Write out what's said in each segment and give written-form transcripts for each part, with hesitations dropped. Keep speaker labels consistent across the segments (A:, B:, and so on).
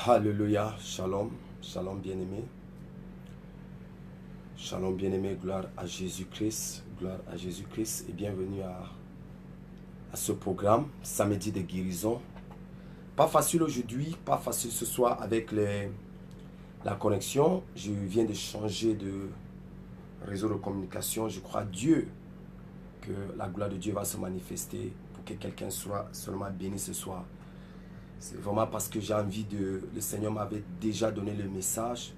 A: Alléluia, shalom, shalom bien-aimé. Shalom bien-aimé, gloire à Jésus-Christ, gloire à Jésus-Christ et bienvenue à ce programme, samedi de guérison. Pas facile aujourd'hui, pas facile ce soir avec la connexion. Je viens de changer de réseau de communication. Je crois à Dieu que la gloire de Dieu va se manifester pour que quelqu'un soit seulement béni ce soir. C'est vraiment parce que j'ai envie de... Le Seigneur m'avait déjà donné le message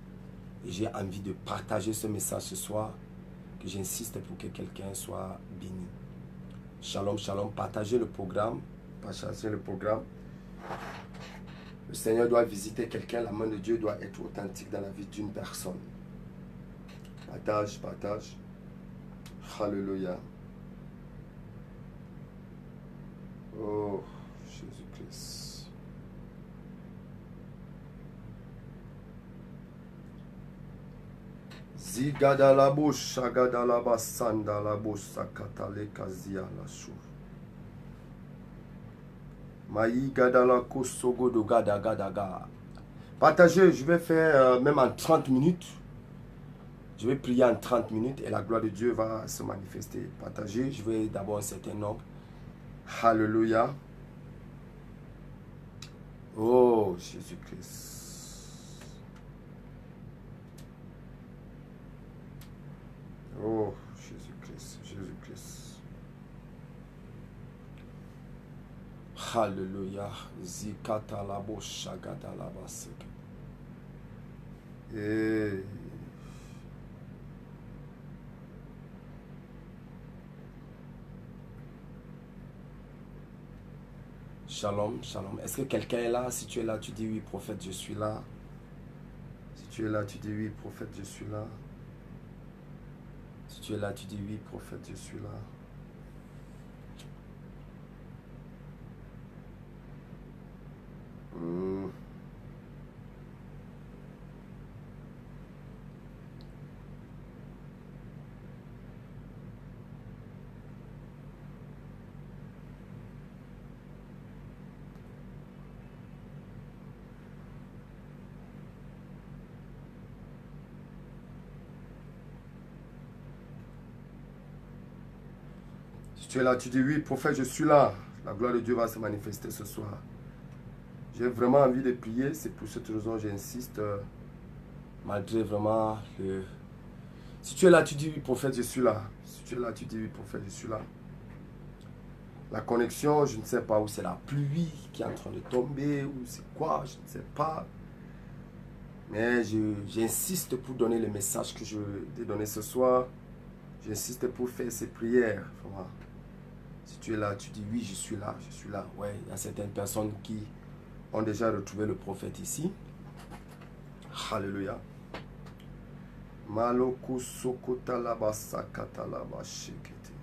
A: et j'ai envie de partager ce message ce soir que j'insiste pour que quelqu'un soit béni. Shalom, shalom. Partagez le programme. Partagez le programme. Le Seigneur doit visiter quelqu'un. La main de Dieu doit être authentique dans la vie d'une personne. Partage, partage. Alléluia. Oh, Jésus-Christ. Zigada la bouche, agada la basanda la bouche, sakata le kazia la chou. Maï gada la kosogo do gada gada gada. Partagez, je vais faire même en 30 minutes. Je vais prier en 30 minutes et la gloire de Dieu va se manifester. Partagez, je vais d'abord un certain nombre. Alléluia. Oh, Jésus-Christ. Oh, Jésus-Christ, Jésus-Christ. Alléluia. Zikata la bosha gada la basek. Et... Shalom, shalom. Est-ce que quelqu'un est là? Si tu es là, tu dis oui, prophète, je suis là. Si tu es là, tu dis oui, prophète, je suis là. Si tu es là, tu dis oui, prophète, je suis là. Si tu es là, tu dis oui, prophète, je suis là. La gloire de Dieu va se manifester ce soir. J'ai vraiment envie de prier. C'est pour cette raison que j'insiste. Malgré vraiment le... Si tu es là, tu dis oui, prophète, je suis là. Si tu es là, tu dis oui, prophète, je suis là. La connexion, je ne sais pas où c'est la pluie qui est en train de tomber, ou c'est quoi, je ne sais pas. Mais j'insiste pour donner le message que je vais donner ce soir. J'insiste pour faire ces prières. Vraiment. Si tu es là, tu dis oui, je suis là, je suis là. Ouais, il y a certaines personnes qui ont déjà retrouvé le prophète ici. Alléluia. Maloku sokota laba sakata laba shekete.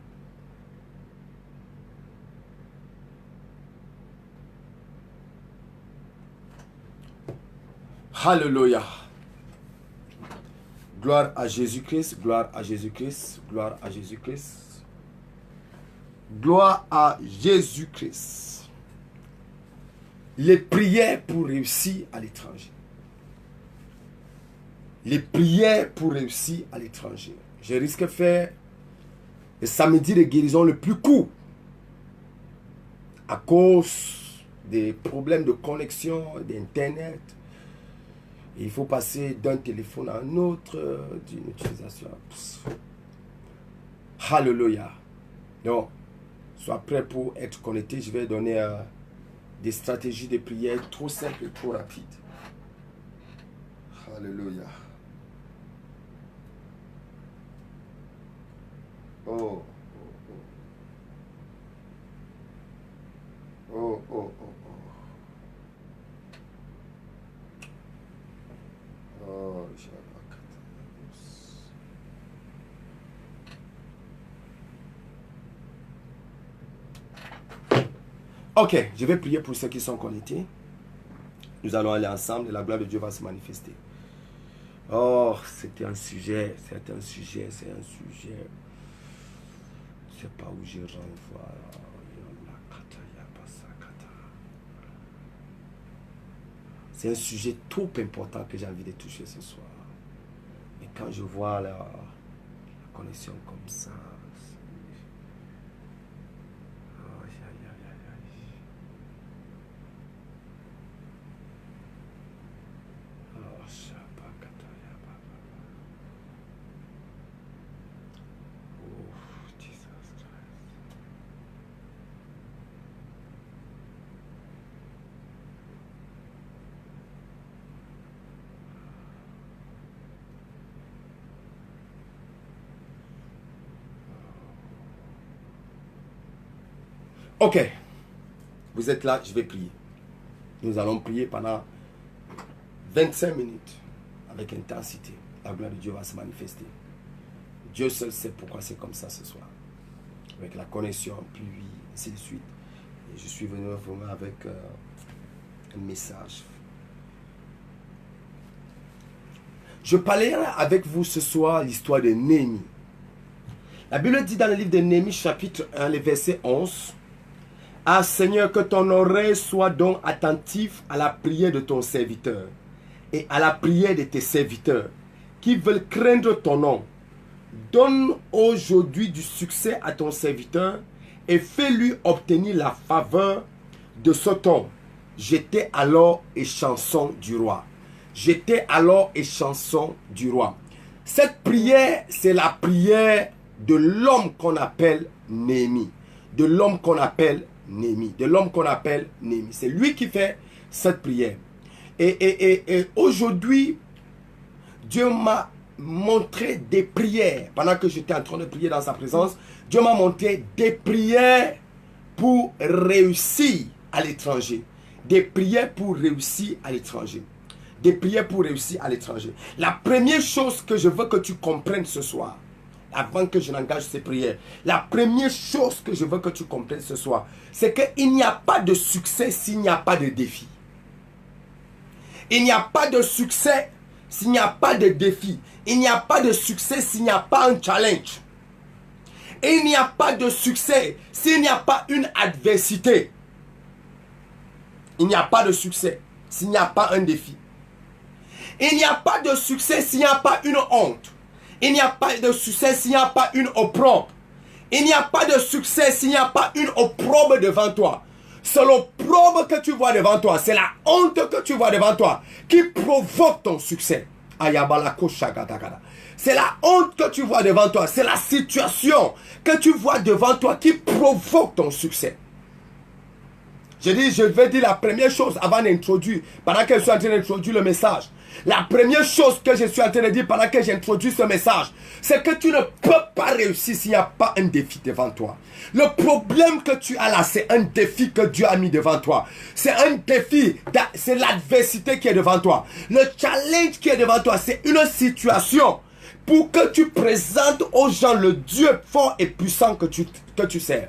A: Alléluia. Gloire à Jésus-Christ, gloire à Jésus-Christ, gloire à Jésus-Christ. Gloire à Jésus-Christ. Les prières pour réussir à l'étranger. Les prières pour réussir à l'étranger. Je risque de faire le samedi de guérison le plus court à cause des problèmes de connexion, d'internet. Il faut passer d'un téléphone à un autre, d'une utilisation. Alléluia. Donc, sois prêt pour être connecté. Je vais donner des stratégies de prière trop simples et trop rapides. Alléluia. Oh. Oh, oh, oh, oh. Oh, ok, je vais prier pour ceux qui sont connectés. Nous allons aller ensemble et la gloire de Dieu va se manifester. Oh, c'était un sujet, c'est un sujet. Je ne sais pas où je renvoie. C'est un sujet trop important que j'ai envie de toucher ce soir. Et quand je vois la connexion comme ça, ok, vous êtes là, je vais prier. Nous allons prier pendant 25 minutes avec intensité. La gloire de Dieu va se manifester. Dieu seul sait pourquoi c'est comme ça ce soir. Avec la connexion, puis ainsi de suite. Et je suis venu vraiment avec un message. Je parlerai avec vous ce soir l'histoire de Néhémie. La Bible dit dans le livre de Néhémie, chapitre 1, le verset 11, « Ah Seigneur, que ton oreille soit donc attentive à la prière de ton serviteur et à la prière de tes serviteurs qui veulent craindre ton nom. Donne aujourd'hui du succès à ton serviteur et fais-lui obtenir la faveur de ce ton. J'étais alors et chanson du roi. » J'étais alors et chanson du roi. Cette prière, c'est la prière de l'homme qu'on appelle Néhémie. De l'homme qu'on appelle Néhémie. De l'homme qu'on appelle Néhémie. C'est lui qui fait cette prière. Et aujourd'hui, Dieu m'a montré des prières. Pendant que j'étais en train de prier dans sa présence, Dieu m'a montré des prières pour réussir à l'étranger. Des prières pour réussir à l'étranger. Des prières pour réussir à l'étranger. La première chose que je veux que tu comprennes ce soir, avant que je n'engage ces prières, la première chose que je veux que tu comprennes ce soir, c'est qu'il n'y a pas de succès s'il n'y a pas de défi. Il n'y a pas de succès s'il n'y a pas de défi. Il n'y a pas de succès s'il n'y a pas un challenge. Et il n'y a pas de succès s'il n'y a pas une adversité. Il n'y a pas de succès s'il n'y a pas un défi. Il n'y a pas de succès s'il n'y a pas une honte. Il n'y a pas de succès s'il n'y a pas une opprobre. Il n'y a pas de succès s'il n'y a pas une opprobre devant toi. C'est l'opprobre que tu vois devant toi. C'est la honte que tu vois devant toi qui provoque ton succès. C'est la honte que tu vois devant toi. C'est la situation que tu vois devant toi qui provoque ton succès. Je vais dire la première chose avant d'introduire, pendant que je suis en train d'introduire le message. La première chose que je suis en train de dire pendant que j'introduis ce message, c'est que tu ne peux pas réussir s'il n'y a pas un défi devant toi. Le problème que tu as là, c'est un défi que Dieu a mis devant toi. C'est un défi, c'est l'adversité qui est devant toi. Le challenge qui est devant toi, c'est une situation pour que tu présentes aux gens le Dieu fort et puissant que tu sers.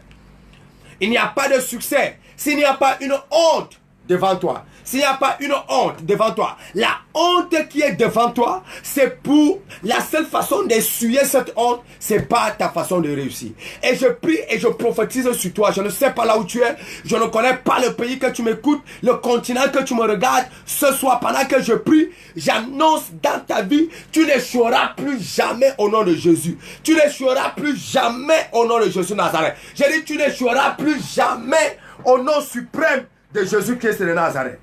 A: Il n'y a pas de succès s'il n'y a pas une honte devant toi. S'il n'y a pas une honte devant toi, la honte qui est devant toi, c'est pour la seule façon d'essuyer cette honte, c'est pas ta façon de réussir. Et je prie et je prophétise sur toi. Je ne sais pas là où tu es, je ne connais pas le pays que tu m'écoutes, le continent que tu me regardes. Ce soir, pendant que je prie, j'annonce dans ta vie, tu n'échoueras plus jamais au nom de Jésus. Tu n'échoueras plus jamais au nom de Jésus de Nazareth. J'ai dit, tu n'échoueras plus jamais au nom suprême de Jésus-Christ de Nazareth.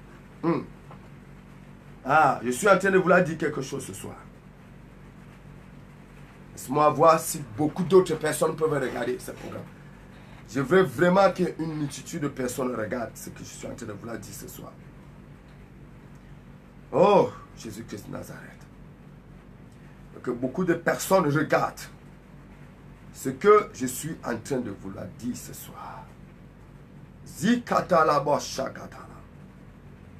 A: Ah, je suis en train de vous dire quelque chose ce soir. Laisse-moi voir si beaucoup d'autres personnes peuvent regarder ce programme. Je veux vraiment qu'une multitude de personnes regardent ce que je suis en train de vous dire ce soir. Oh, Jésus-Christ de Nazareth. Que beaucoup de personnes regardent ce que je suis en train de vous dire ce soir. Zikata la boshakata.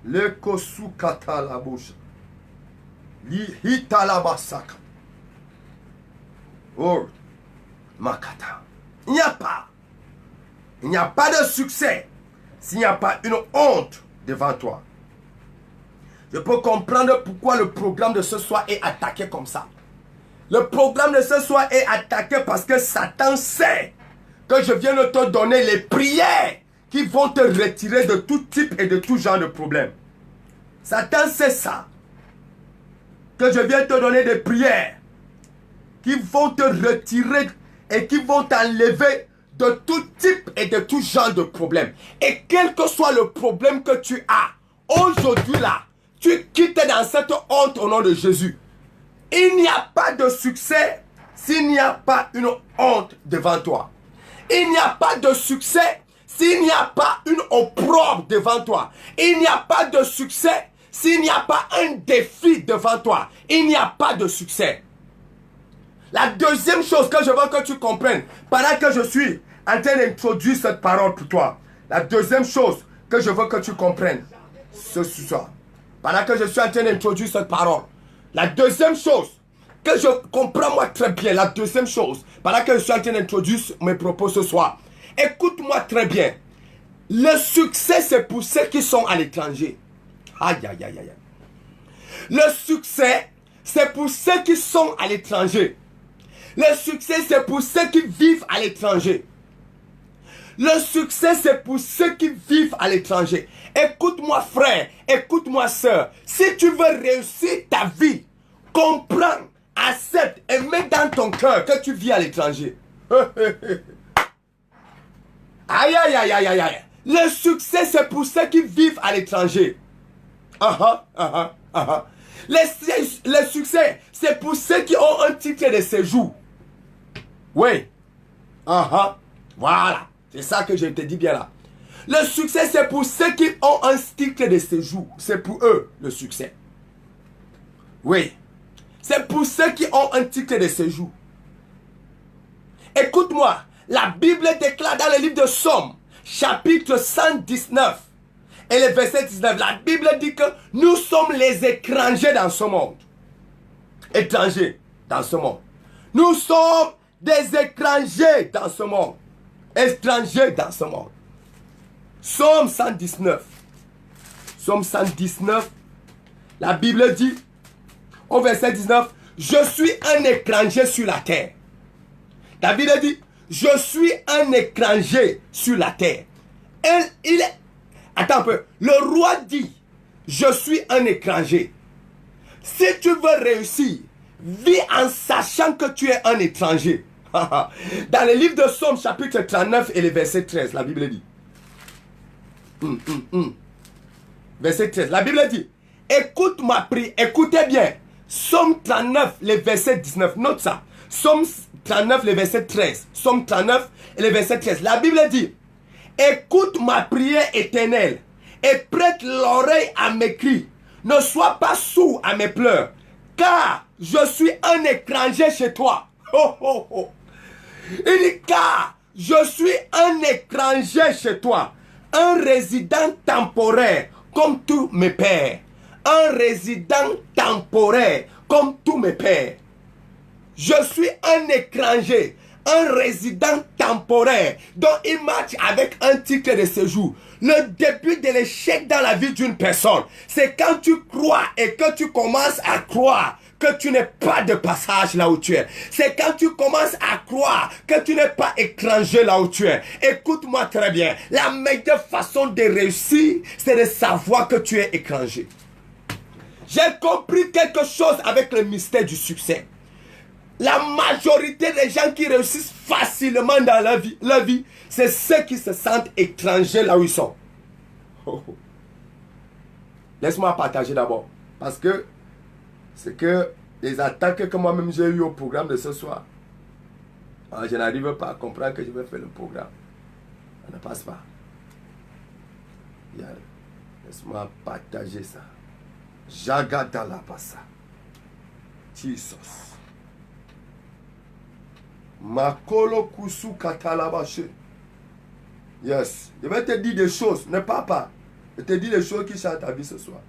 A: Le kosu kata la bouche. Li hita la basaka. Oh, makata. Il n'y a pas de succès s'il n'y a pas une honte devant toi. Je peux comprendre pourquoi le programme de ce soir est attaqué comme ça. Le programme de ce soir est attaqué parce que Satan sait que je viens de te donner les prières qui vont te retirer de tout type et de tout genre de problème. Satan sait ça. Que je viens te donner des prières qui vont te retirer et qui vont t'enlever de tout type et de tout genre de problème. Et quel que soit le problème que tu as, aujourd'hui là, tu quittes dans cette honte au nom de Jésus. Il n'y a pas de succès s'il n'y a pas une honte devant toi. Il n'y a pas de succès s'il n'y a pas une opprobre devant toi. Il n'y a pas de succès s'il n'y a pas un défi devant toi. Il n'y a pas de succès. La deuxième chose que je veux que tu comprennes, pendant que je suis en train d'introduire cette parole pour toi, la deuxième chose que je veux que tu comprennes ce soir, pendant que je suis en train d'introduire cette parole, la deuxième chose que je comprends moi très bien, la deuxième chose, pendant que je suis en train d'introduire mes propos ce soir, écoute-moi très bien. Le succès, c'est pour ceux qui sont à l'étranger. Aïe, aïe, aïe, aïe. Le succès, c'est pour ceux qui sont à l'étranger. Le succès, c'est pour ceux qui vivent à l'étranger. Le succès, c'est pour ceux qui vivent à l'étranger. Écoute-moi, frère, écoute-moi, soeur. Si tu veux réussir ta vie, comprends, accepte et mets dans ton cœur que tu vis à l'étranger. Aïe, aïe, aïe, aïe, aïe, aïe. Le succès, c'est pour ceux qui vivent à l'étranger. Le succès, c'est pour ceux qui ont un titre de séjour. Oui. Voilà. C'est ça que je te dis bien là. Le succès, c'est pour ceux qui ont un titre de séjour. C'est pour eux, le succès. Oui. C'est pour ceux qui ont un titre de séjour. Écoute-moi. La Bible déclare dans le livre de Somme, chapitre 119, et le verset 19, la Bible dit que nous sommes les étrangers dans ce monde. Étrangers dans ce monde. Nous sommes des étrangers dans ce monde. Étrangers dans ce monde. Somme 119. Somme 119. La Bible dit, au verset 19, je suis un étranger sur la terre. La Bible dit, je suis un étranger sur la terre. Attends un peu. Le roi dit, je suis un étranger. Si tu veux réussir, vis en sachant que tu es un étranger. Dans le livre de Somme, chapitre 39 et le verset 13, la Bible dit. Verset 13, la Bible dit, écoute ma prière, écoutez bien. Somme 39, le verset 19, note ça. Somme 39, le verset 13. Somme 39 et le verset 13. La Bible dit, écoute ma prière éternelle et prête l'oreille à mes cris. Ne sois pas sourd à mes pleurs, car je suis un étranger chez toi. Il dit, car je suis un étranger chez toi, un résident temporaire comme tous mes pères. Un résident temporaire comme tous mes pères. Je suis un étranger, un résident temporaire dont il marche avec un titre de séjour. Le début de l'échec dans la vie d'une personne, c'est quand tu crois et que tu commences à croire que tu n'es pas de passage là où tu es. C'est quand tu commences à croire que tu n'es pas étranger là où tu es. Écoute-moi très bien. La meilleure façon de réussir, c'est de savoir que tu es étranger. J'ai compris quelque chose avec le mystère du succès. La majorité des gens qui réussissent facilement dans leur vie, c'est ceux qui se sentent étrangers là où ils sont. Laisse-moi partager d'abord. Parce que c'est que les attaques que moi-même j'ai eues au programme de ce soir, je n'arrive pas à comprendre que je vais faire le programme. Ça ne passe pas. Laisse-moi partager ça. Jagadala passa. Jesus. Makolo kusu katalabache. Yes. Je vais te dire des choses. Ne pars pas. Je te dis des choses qui changent ta vie ce soir.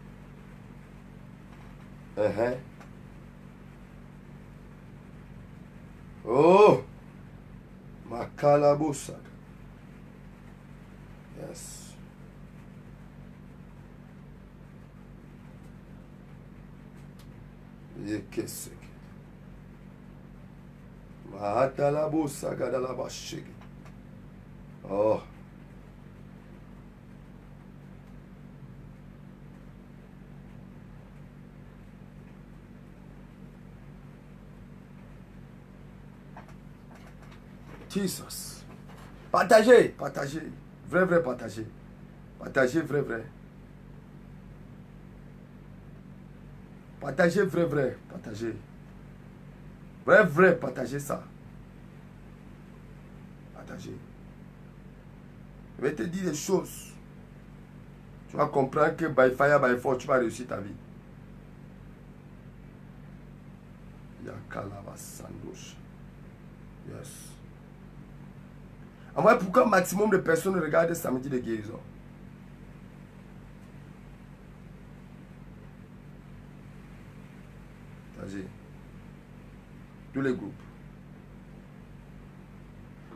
A: Oh. Makalabosa. Yes. Yekesek. Mahatalabosa gadalabashig. Oh. Jesus. Partagez, partagez. Vrai, vrai, partagez. Partagez, vrai, vrai. Partagez, vrai, vrai. Partagez. Vrai, vrai, partagez ça. Partagez. Je vais te dire des choses. Tu vas comprendre que by fire, by force, tu vas réussir ta vie. Yakalava Sandosh. Yes. En vrai, pourquoi un maximum de personnes regardent samedi de guérison? Partagez. Tous les groupes.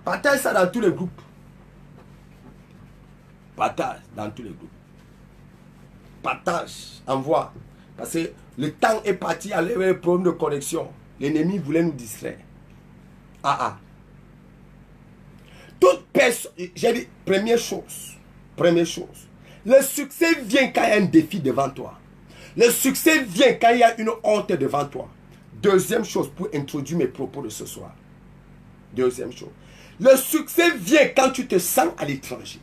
A: Partage ça dans tous les groupes. Partage dans tous les groupes. Partage, envoie. Parce que le temps est parti à lever le problème de connexion. L'ennemi voulait nous distraire. Toute personne, j'ai dit, première chose. Le succès vient quand il y a un défi devant toi. Le succès vient quand il y a une honte devant toi. Deuxième chose, pour introduire mes propos de ce soir. Deuxième chose. Le succès vient quand tu te sens à l'étranger.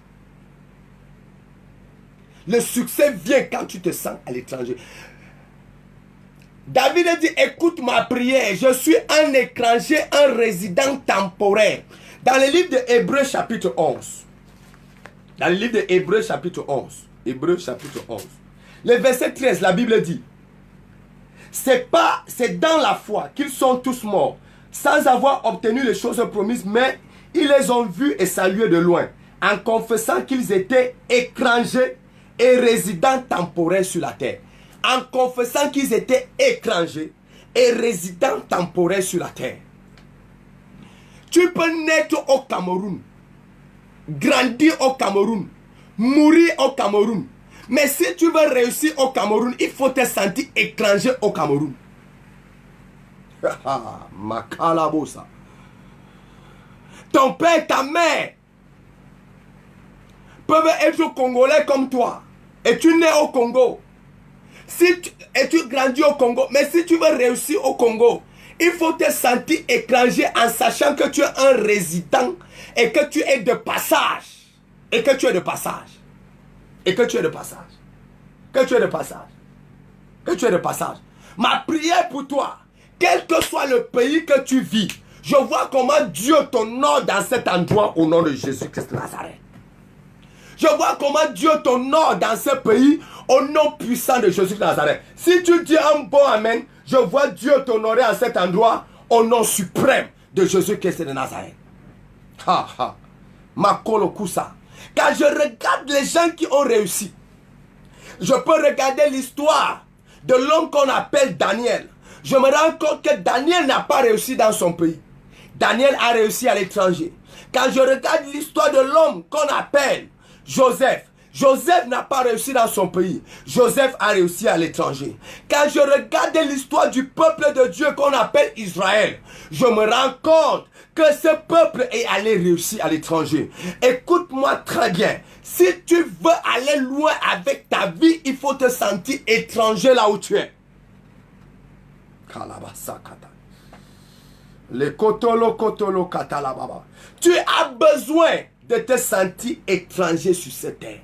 A: Le succès vient quand tu te sens à l'étranger. David a dit, écoute ma prière, je suis un étranger, un résident temporaire. Dans le livre de Hébreux chapitre 11. Dans le livre de Hébreux chapitre 11. Hébreux chapitre 11. Le verset 13, la Bible dit, c'est dans la foi qu'ils sont tous morts, sans avoir obtenu les choses promises, mais ils les ont vus et salués de loin, en confessant qu'ils étaient étrangers et résidents temporaires sur la terre. En confessant qu'ils étaient étrangers et résidents temporaires sur la terre. Tu peux naître au Cameroun, grandir au Cameroun, mourir au Cameroun. Mais si tu veux réussir au Cameroun, il faut te sentir étranger au Cameroun. Makalabosa. Ton père, ta mère peuvent être congolais comme toi. Et tu nais au Congo. Et tu grandis au Congo. Mais si tu veux réussir au Congo, il faut te sentir étranger en sachant que tu es un résident et que tu es de passage. Et que tu es de passage. Et que tu es de passage. Que tu es de passage. Que tu es de passage. Ma prière pour toi, quel que soit le pays que tu vis, je vois comment Dieu t'honore dans cet endroit au nom de Jésus-Christ de Nazareth. Je vois comment Dieu t'honore dans ce pays au nom puissant de Jésus de Nazareth. Si tu dis un bon amen, je vois Dieu t'honorer à cet endroit au nom suprême de Jésus-Christ de Nazareth. Makolo Kusa. Quand je regarde les gens qui ont réussi, je peux regarder l'histoire de l'homme qu'on appelle Daniel. Je me rends compte que Daniel n'a pas réussi dans son pays. Daniel a réussi à l'étranger. Quand je regarde l'histoire de l'homme qu'on appelle Joseph, Joseph n'a pas réussi dans son pays. Joseph a réussi à l'étranger. Quand je regarde l'histoire du peuple de Dieu qu'on appelle Israël, je me rends compte que ce peuple est allé réussir à l'étranger. Écoute-moi très bien. Si tu veux aller loin avec ta vie, il faut te sentir étranger là où tu es. Le kotolo katalababa. Tu as besoin de te sentir étranger sur cette terre.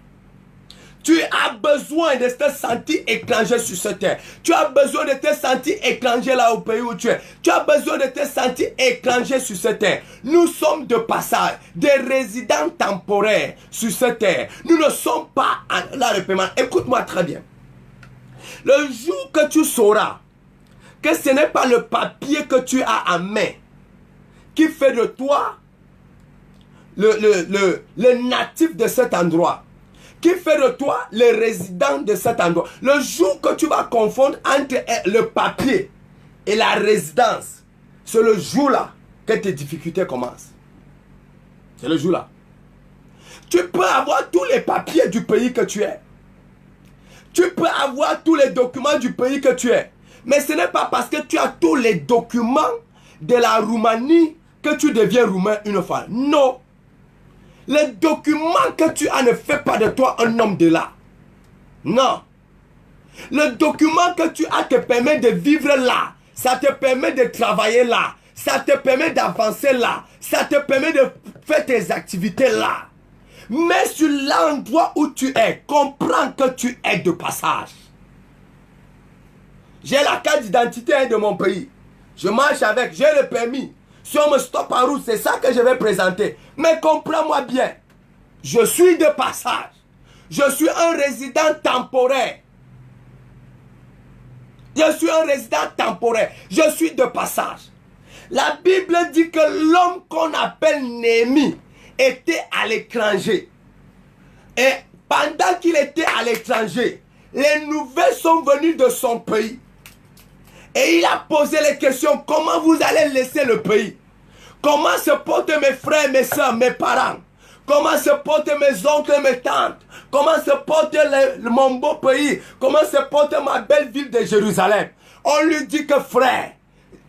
A: Tu as besoin de te sentir étranger sur cette terre. Tu as besoin de te sentir étranger là au pays où tu es. Tu as besoin de te sentir étranger sur cette terre. Nous sommes de passage, des résidents temporaires sur cette terre. Nous ne sommes pas à la reprémande. Écoute-moi très bien. Le jour que tu sauras que ce n'est pas le papier que tu as en main qui fait de toi le natif de cet endroit, qui fait de toi le résident de cet endroit. Le jour que tu vas confondre entre le papier et la résidence, c'est le jour-là que tes difficultés commencent. C'est le jour-là. Tu peux avoir tous les papiers du pays que tu es. Tu peux avoir tous les documents du pays que tu es. Mais ce n'est pas parce que tu as tous les documents de la Roumanie que tu deviens roumain une fois. Non. Le document que tu as ne fait pas de toi un homme de là. Non. Le document que tu as te permet de vivre là. Ça te permet de travailler là. Ça te permet d'avancer là. Ça te permet de faire tes activités là. Mais sur l'endroit où tu es, comprends que tu es de passage. J'ai la carte d'identité de mon pays. Je marche avec, j'ai le permis. Si on me stoppe en route, c'est ça que je vais présenter. Mais comprends-moi bien. Je suis de passage. Je suis un résident temporaire. Je suis un résident temporaire. Je suis de passage. La Bible dit que l'homme qu'on appelle Néhémie était à l'étranger. Et pendant qu'il était à l'étranger, les nouvelles sont venues de son pays. Et il a posé les questions. Comment vous allez laisser le pays? Comment se portent mes frères, mes soeurs, mes parents? Comment se portent mes oncles et mes tantes? Comment se porte mon beau pays? Comment se porte ma belle ville de Jérusalem? On lui dit que frère,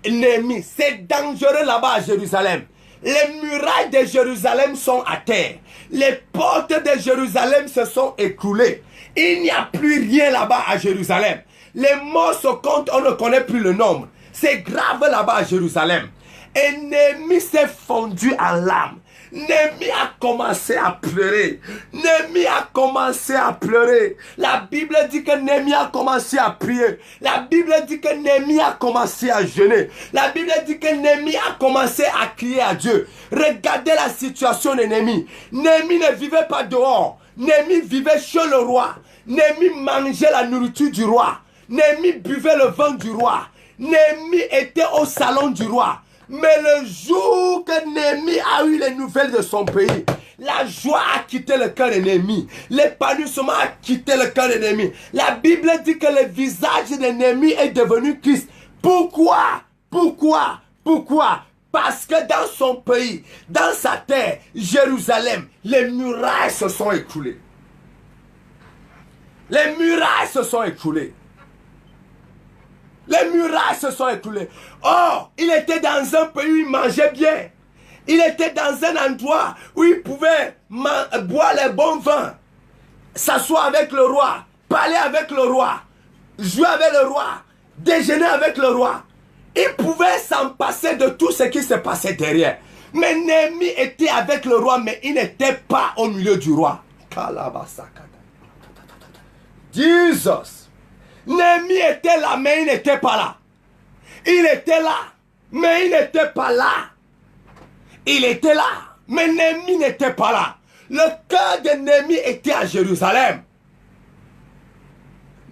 A: Néhémie, c'est dangereux là-bas à Jérusalem. Les murailles de Jérusalem sont à terre. Les portes de Jérusalem se sont écroulées. Il n'y a plus rien là-bas à Jérusalem. Les morts se comptent, on ne connaît plus le nombre. C'est grave là-bas à Jérusalem. Et Néhémie s'est fondu en larmes. Néhémie a commencé à pleurer. Néhémie a commencé à pleurer. La Bible dit que Néhémie a commencé à prier. La Bible dit que Néhémie a commencé à jeûner. La Bible dit que Néhémie a commencé à crier à Dieu. Regardez la situation de Néhémie. Néhémie ne vivait pas dehors. Néhémie vivait chez le roi. Néhémie mangeait la nourriture du roi. Néhémie buvait le vin du roi. Néhémie était au salon du roi. Mais le jour que Néhémie a eu les nouvelles de son pays, la joie a quitté le cœur de Néhémie. L'épanouissement a quitté le cœur de Néhémie. La Bible dit que le visage de Néhémie est devenu Christ. Pourquoi? Pourquoi? Pourquoi? Parce que dans son pays, dans sa terre, Jérusalem, les murailles se sont écroulées. Les murailles se sont écroulées. Les murailles se sont écroulées. Oh, il était dans un pays où il mangeait bien. Il était dans un endroit où il pouvait boire les bons vins, s'asseoir avec le roi, parler avec le roi, jouer avec le roi, déjeuner avec le roi. Il pouvait s'en passer de tout ce qui se passait derrière. Mais Néhémie était avec le roi, mais il n'était pas au milieu du roi. Jesus. Néhémie était là, mais il n'était pas là. Il était là, mais il n'était pas là. Il était là, mais Néhémie n'était pas là. Le cœur de Néhémie était à Jérusalem.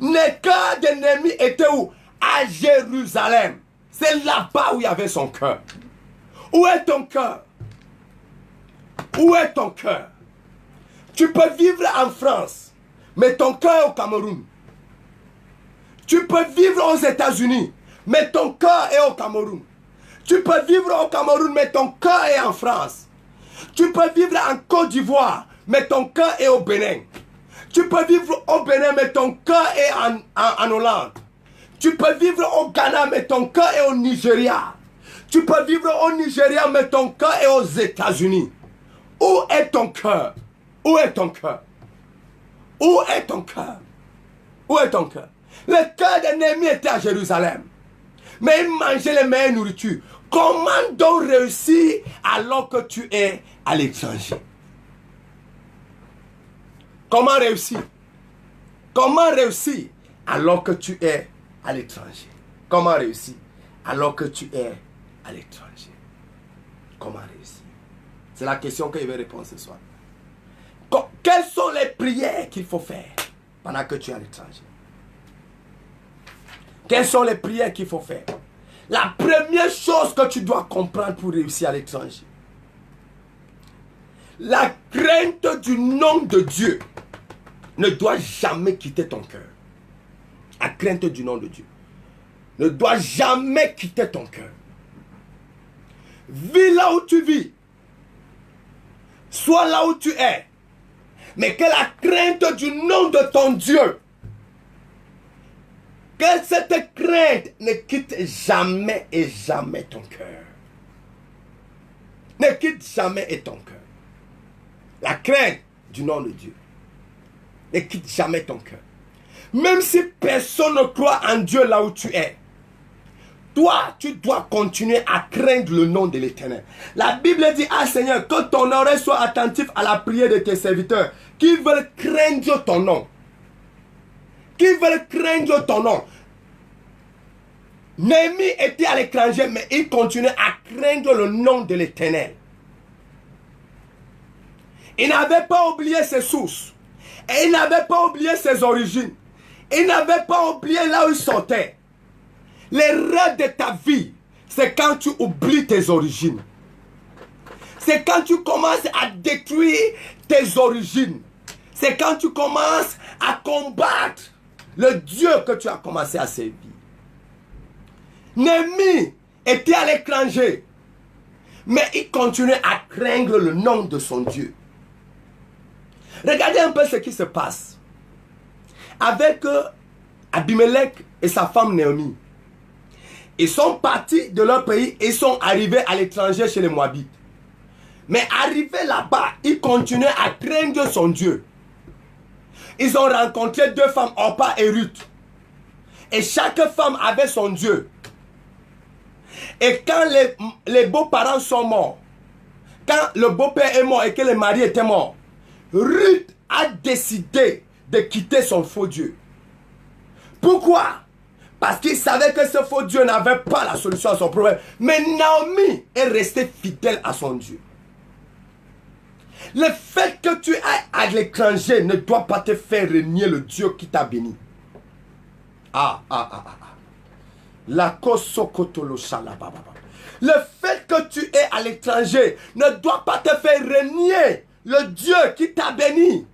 A: Le cœur de Néhémie était où? À Jérusalem. C'est là-bas où il y avait son cœur. Où est ton cœur? Où est ton cœur? Tu peux vivre en France, mais ton cœur est au Cameroun. Tu peux vivre aux États-Unis, mais ton cœur est au Cameroun. Tu peux vivre au Cameroun, mais ton cœur est en France. Tu peux vivre en Côte d'Ivoire, mais ton cœur est au Bénin. Tu peux vivre au Bénin, mais ton cœur est en Hollande. Tu peux vivre au Ghana, mais ton cœur est au Nigeria. Tu peux vivre au Nigeria, mais ton cœur est aux États-Unis. Où est ton cœur? Où est ton cœur? Où est ton cœur? Où est ton cœur? Le cœur de Néhémie était à Jérusalem. Mais il mangeait les meilleures nourritures. Comment donc réussir alors que tu es à l'étranger? Comment réussir? Comment réussir alors que tu es à l'étranger? Comment réussir alors que tu es à l'étranger? Comment réussir? C'est la question que je vais répondre ce soir. Quelles sont les prières qu'il faut faire pendant que tu es à l'étranger? Quelles sont les prières qu'il faut faire? La première chose que tu dois comprendre pour réussir à l'étranger, la crainte du nom de Dieu ne doit jamais quitter ton cœur. La crainte du nom de Dieu ne doit jamais quitter ton cœur. Vis là où tu vis. Sois là où tu es. Mais que la crainte du nom de ton Dieu, que cette crainte ne quitte jamais et jamais ton cœur. Ne quitte jamais et ton cœur. La crainte du nom de Dieu ne quitte jamais ton cœur. Même si personne ne croit en Dieu là où tu es, tu dois continuer à craindre le nom de l'Éternel. La Bible dit, ah Seigneur, que ton oreille soit attentive à la prière de tes serviteurs qui veulent craindre ton nom. Qui veulent craindre ton nom. Néhémie était à l'étranger, mais il continuait à craindre le nom de l'Éternel. Il n'avait pas oublié ses sources. Et il n'avait pas oublié ses origines. Il n'avait pas oublié là où il sortait. L'erreur de ta vie, c'est quand tu oublies tes origines. C'est quand tu commences à détruire tes origines. C'est quand tu commences à combattre le Dieu que tu as commencé à servir. Néhémie était à l'étranger, mais il continuait à craindre le nom de son Dieu. Regardez un peu ce qui se passe avec Abimelech et sa femme Naomi. Ils sont partis de leur pays et sont arrivés à l'étranger chez les Moabites. Mais arrivés là-bas, ils continuaient à craindre son Dieu. Ils ont rencontré deux femmes, Orpa et Ruth. Et chaque femme avait son Dieu. Et quand les beaux-parents sont morts, quand le beau-père est mort et que le mari était mort, Ruth a décidé de quitter son faux Dieu. Pourquoi? Parce qu'il savait que ce faux Dieu n'avait pas la solution à son problème. Mais Naomi est restée fidèle à son Dieu. Le fait que tu ailles à l'étranger ne doit pas te faire renier le Dieu qui t'a béni. Le fait que tu es à l'étranger ne doit pas te faire renier le Dieu qui t'a béni.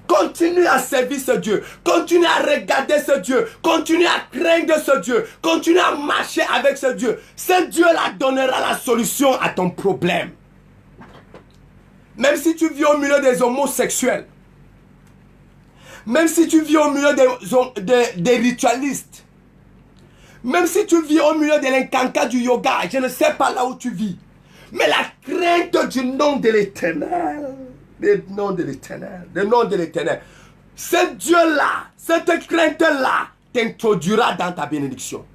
A: Continue à servir ce Dieu. Continue à regarder ce Dieu. Continue à craindre ce Dieu. Continue à marcher avec ce Dieu. Ce Dieu-là donnera la solution à ton problème. Même si tu vis au milieu des homosexuels. Même si tu vis au milieu des ritualistes. Même si tu vis au milieu de l'incanka du yoga. Je ne sais pas là où tu vis. Mais la crainte du nom de l'Éternel. Le nom de l'Éternel. Le nom de l'Éternel. Ce Dieu-là, cette crainte-là, t'introduira dans ta bénédiction.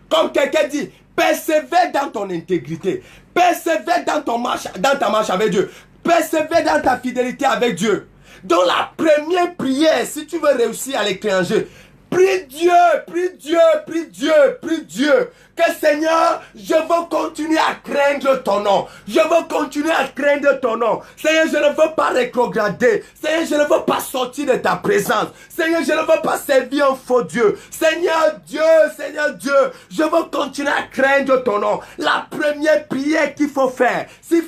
A: Comme quelqu'un dit, persévère dans ton intégrité. Persévère dans ta marche avec Dieu. Persévère dans ta fidélité avec Dieu. Dans la première prière, si tu veux réussir à l'étranger, prie Dieu, prie Dieu, prie Dieu, prie Dieu. Que Seigneur, je veux continuer à craindre ton nom. Je veux continuer à craindre ton nom. Seigneur, je ne veux pas rétrograder. Seigneur, je ne veux pas sortir de ta présence. Seigneur, je ne veux pas servir un faux Dieu. Seigneur Dieu, je veux continuer à craindre ton nom. La première prière qu'il faut faire, si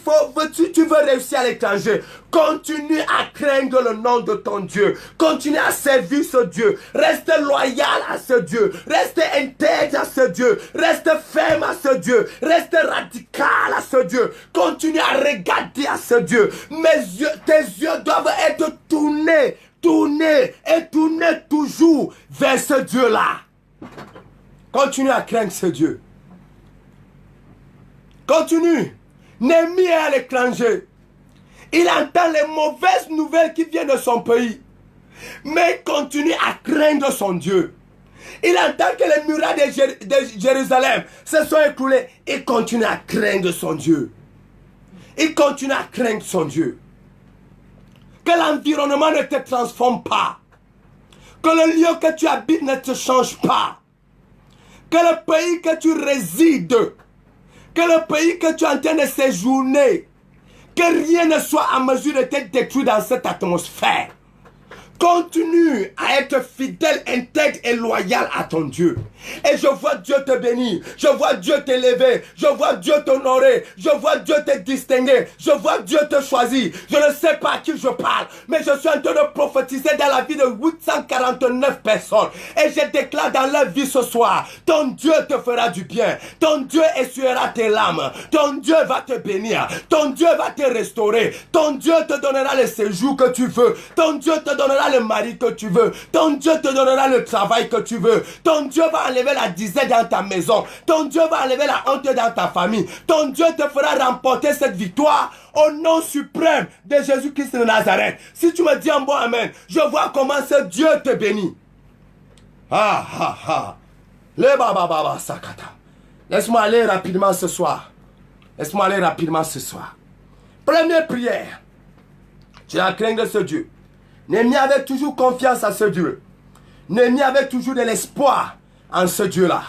A: tu veux réussir à l'étranger, continue à craindre le nom de ton Dieu. Continue à servir ce Dieu. Reste loyal à ce Dieu. Reste intègre à ce Dieu. Reste ferme à ce Dieu. Reste radical à ce Dieu. Continue à regarder à ce Dieu. Tes yeux doivent être tournés toujours vers ce Dieu-là. Continue à craindre ce Dieu. Continue. Néhémie est à l'étranger. Il entend les mauvaises nouvelles qui viennent de son pays. Mais il continue à craindre son Dieu. Il entend que les murailles de Jérusalem se sont écroulées. Il continue à craindre son Dieu. Il continue à craindre son Dieu. Que l'environnement ne te transforme pas. Que le lieu que tu habites ne te change pas. Que le pays que tu résides, que le pays que tu es en train de séjourner, que rien ne soit à mesure de te détruire dans cette atmosphère. Continue à être fidèle, intègre et loyal à ton Dieu. Et je vois Dieu te bénir. Je vois Dieu t'élever. Je vois Dieu t'honorer. Je vois Dieu te distinguer. Je vois Dieu te choisir. Je ne sais pas à qui je parle, mais je suis en train de prophétiser dans la vie de 849 personnes. Et je déclare dans leur vie ce soir, ton Dieu te fera du bien. Ton Dieu essuiera tes larmes. Ton Dieu va te bénir. Ton Dieu va te restaurer. Ton Dieu te donnera le séjour que tu veux. Ton Dieu te donnera le mari que tu veux. Ton Dieu te donnera le travail que tu veux. Ton Dieu va enlever la disette dans ta maison. Ton Dieu va enlever la honte dans ta famille. Ton Dieu te fera remporter cette victoire au nom suprême de Jésus-Christ de Nazareth. Si tu me dis un bon amen, je vois comment ce Dieu te bénit. Le baba baba sakata. Laisse-moi aller rapidement ce soir. Laisse-moi aller rapidement ce soir. Première prière. Tu as craindre ce Dieu. Néhémie avait toujours confiance en ce Dieu. Néhémie avait toujours de l'espoir en ce Dieu-là.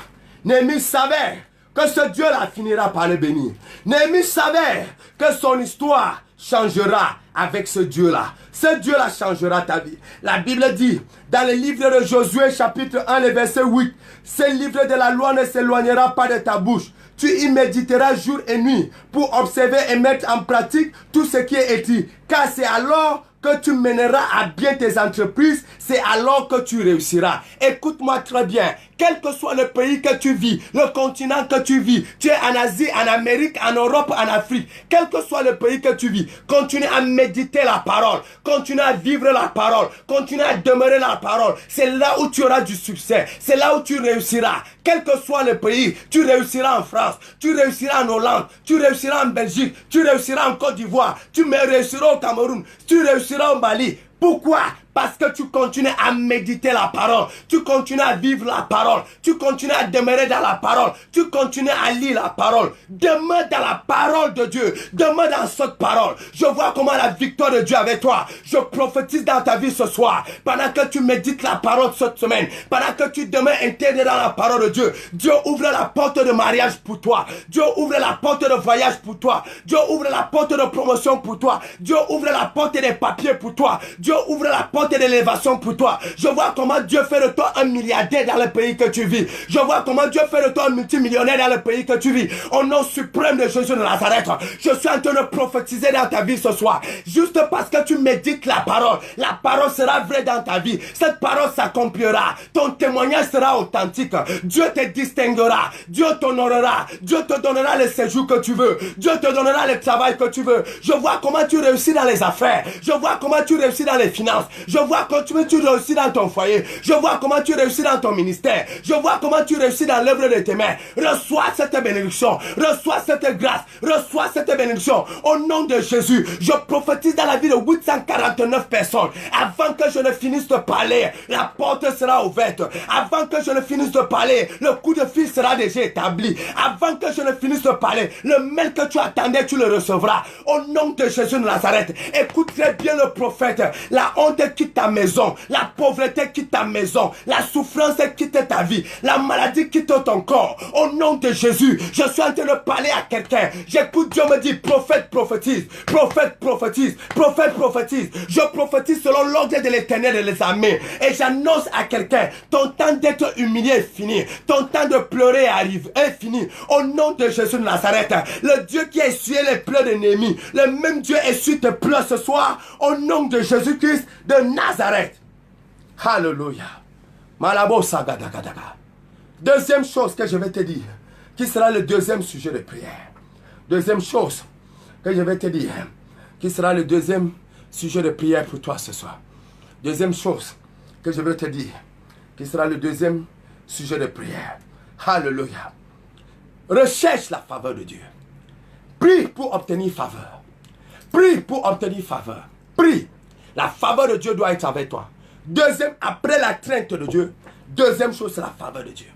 A: Néhémie savait que ce Dieu-là finira par le bénir. Néhémie savait que son histoire changera avec ce Dieu-là. Ce Dieu-là changera ta vie. La Bible dit, dans le livre de Josué, chapitre 1, le verset 8, « Ce livre de la loi ne s'éloignera pas de ta bouche. Tu y méditeras jour et nuit pour observer et mettre en pratique tout ce qui est écrit. Car c'est alors que tu mèneras à bien tes entreprises, c'est alors que tu réussiras. » Écoute-moi très bien. Quel que soit le pays que tu vis, le continent que tu vis, tu es en Asie, en Amérique, en Europe, en Afrique, quel que soit le pays que tu vis, continue à méditer la parole, continue à vivre la parole, continue à demeurer la parole. C'est là où tu auras du succès, c'est là où tu réussiras. Quel que soit le pays, tu réussiras en France, tu réussiras en Hollande, tu réussiras en Belgique, tu réussiras en Côte d'Ivoire, tu réussiras au Cameroun, tu réussiras au Mali. Pourquoi? Parce que tu continues à méditer la parole, tu continues à vivre la parole, tu continues à demeurer dans la parole, tu continues à lire la parole. Demeure dans la parole de Dieu, demeure dans cette parole. Je vois comment la victoire de Dieu est avec toi. Je prophétise dans ta vie ce soir, pendant que tu médites la parole cette semaine, pendant que tu demeures intégré dans la parole de Dieu. Dieu ouvre la porte de mariage pour toi, Dieu ouvre la porte de voyage pour toi, Dieu ouvre la porte de promotion pour toi, Dieu ouvre la porte des papiers pour toi, Dieu ouvre la porte d'élévation pour toi. Je vois comment Dieu fait de toi un milliardaire dans le pays que tu vis. Je vois comment Dieu fait de toi un multimillionnaire dans le pays que tu vis. Au nom suprême de Jésus de Nazareth, je suis en train de prophétiser dans ta vie ce soir. Juste parce que tu médites la parole sera vraie dans ta vie. Cette parole s'accomplira. Ton témoignage sera authentique. Dieu te distinguera. Dieu t'honorera. Dieu te donnera le séjour que tu veux. Dieu te donnera le travail que tu veux. Je vois comment tu réussis dans les affaires. Je vois comment tu réussis dans les finances. Je vois comment tu réussis dans ton foyer. Je vois comment tu réussis dans ton ministère. Je vois comment tu réussis dans l'œuvre de tes mains. Reçois cette bénédiction. Reçois cette grâce. Reçois cette bénédiction. Au nom de Jésus, je prophétise dans la vie de 849 personnes. Avant que je ne finisse de parler, la porte sera ouverte. Avant que je ne finisse de parler, le coup de fil sera déjà établi. Avant que je ne finisse de parler, le mail que tu attendais, tu le recevras. Au nom de Jésus de Nazareth, écoute très bien le prophète. La honte quitte ta maison, la pauvreté quitte ta maison, la souffrance quitte ta vie, la maladie quitte ton corps. Au nom de Jésus, je suis en train de parler à quelqu'un. J'écoute Dieu me dit, prophète prophétise, prophète prophétise, prophète prophétise. Je prophétise selon l'ordre de l'Éternel et les armées. Et j'annonce à quelqu'un, ton temps d'être humilié est fini, ton temps de pleurer est fini. Au nom de Jésus de Nazareth, le Dieu qui a essuyé les pleurs de Néhémie, le même Dieu essuie tes pleurs ce soir, au nom de Jésus-Christ de Nazareth. Alléluia. Malabo sagadagadaga. Deuxième chose que je vais te dire, qui sera le deuxième sujet de prière. Deuxième chose que je vais te dire, qui sera le deuxième sujet de prière pour toi ce soir. Deuxième chose que je vais te dire, qui sera le deuxième sujet de prière. Alléluia. Recherche la faveur de Dieu. Prie pour obtenir faveur. Prie pour obtenir faveur. Prie. La faveur de Dieu doit être avec toi. Deuxième, après la crainte de Dieu, deuxième chose, c'est la faveur de Dieu.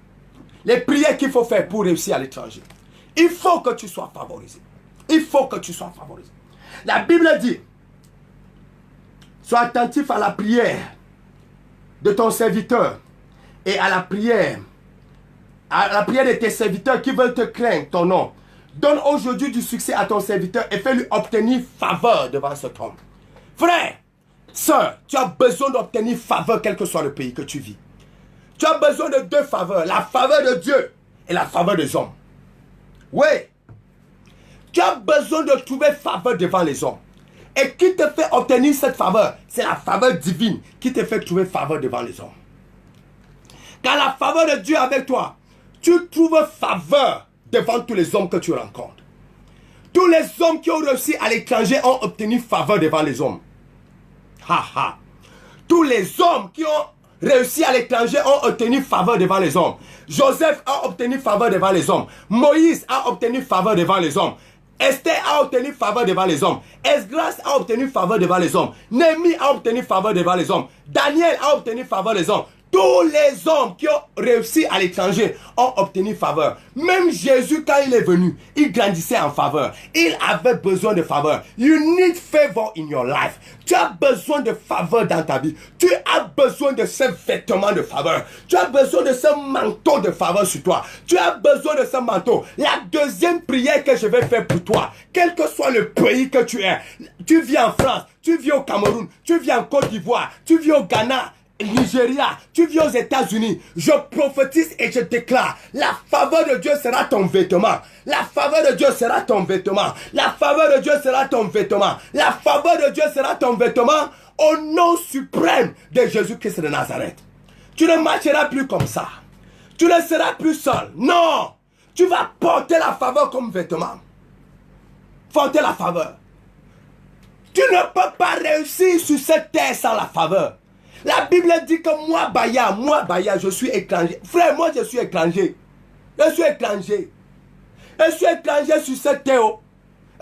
A: Les prières qu'il faut faire pour réussir à l'étranger. Il faut que tu sois favorisé. Il faut que tu sois favorisé. La Bible dit, sois attentif à la prière de ton serviteur et à la prière de tes serviteurs qui veulent te craindre ton nom. Donne aujourd'hui du succès à ton serviteur et fais-lui obtenir faveur devant cet homme. Frère, sœur, tu as besoin d'obtenir faveur quel que soit le pays que tu vis. Tu as besoin de deux faveurs, la faveur de Dieu et la faveur des hommes. Oui. Tu as besoin de trouver faveur devant les hommes. Et qui te fait obtenir cette faveur? C'est la faveur divine qui te fait trouver faveur devant les hommes. Quand la faveur de Dieu est avec toi, tu trouves faveur devant tous les hommes que tu rencontres. Tous les hommes qui ont réussi à l'étranger ont obtenu faveur devant les hommes. Ha ha. Tous les hommes qui ont réussi à l'étranger ont obtenu faveur devant les hommes. Joseph a obtenu faveur devant les hommes. Moïse a obtenu faveur devant les hommes. Esther a obtenu faveur devant les hommes. Esdras a obtenu faveur devant les hommes. Néhémie a obtenu faveur devant les hommes. Daniel a obtenu faveur des hommes. Tous les hommes qui ont réussi à l'étranger ont obtenu faveur. Même Jésus, quand il est venu, il grandissait en faveur. Il avait besoin de faveur. You need favor in your life. Tu as besoin de faveur dans ta vie. Tu as besoin de ce vêtement de faveur. Tu as besoin de ce manteau de faveur sur toi. Tu as besoin de ce manteau. La deuxième prière que je vais faire pour toi, quel que soit le pays que tu es, tu vis en France, tu vis au Cameroun, tu vis en Côte d'Ivoire, tu vis au Ghana, Nigeria, tu vis aux États-Unis, je prophétise et je déclare, la faveur de Dieu sera ton vêtement. La faveur de Dieu sera ton vêtement. La faveur de Dieu sera ton vêtement. La faveur de Dieu sera ton vêtement au nom suprême de Jésus-Christ de Nazareth. Tu ne marcheras plus comme ça. Tu ne seras plus seul. Non, tu vas porter la faveur comme vêtement. Porter la faveur. Tu ne peux pas réussir sur cette terre sans la faveur. La Bible dit que moi, Baya, je suis étranger. Frère, moi, je suis étranger. Je suis étranger. Je suis étranger sur cette terre.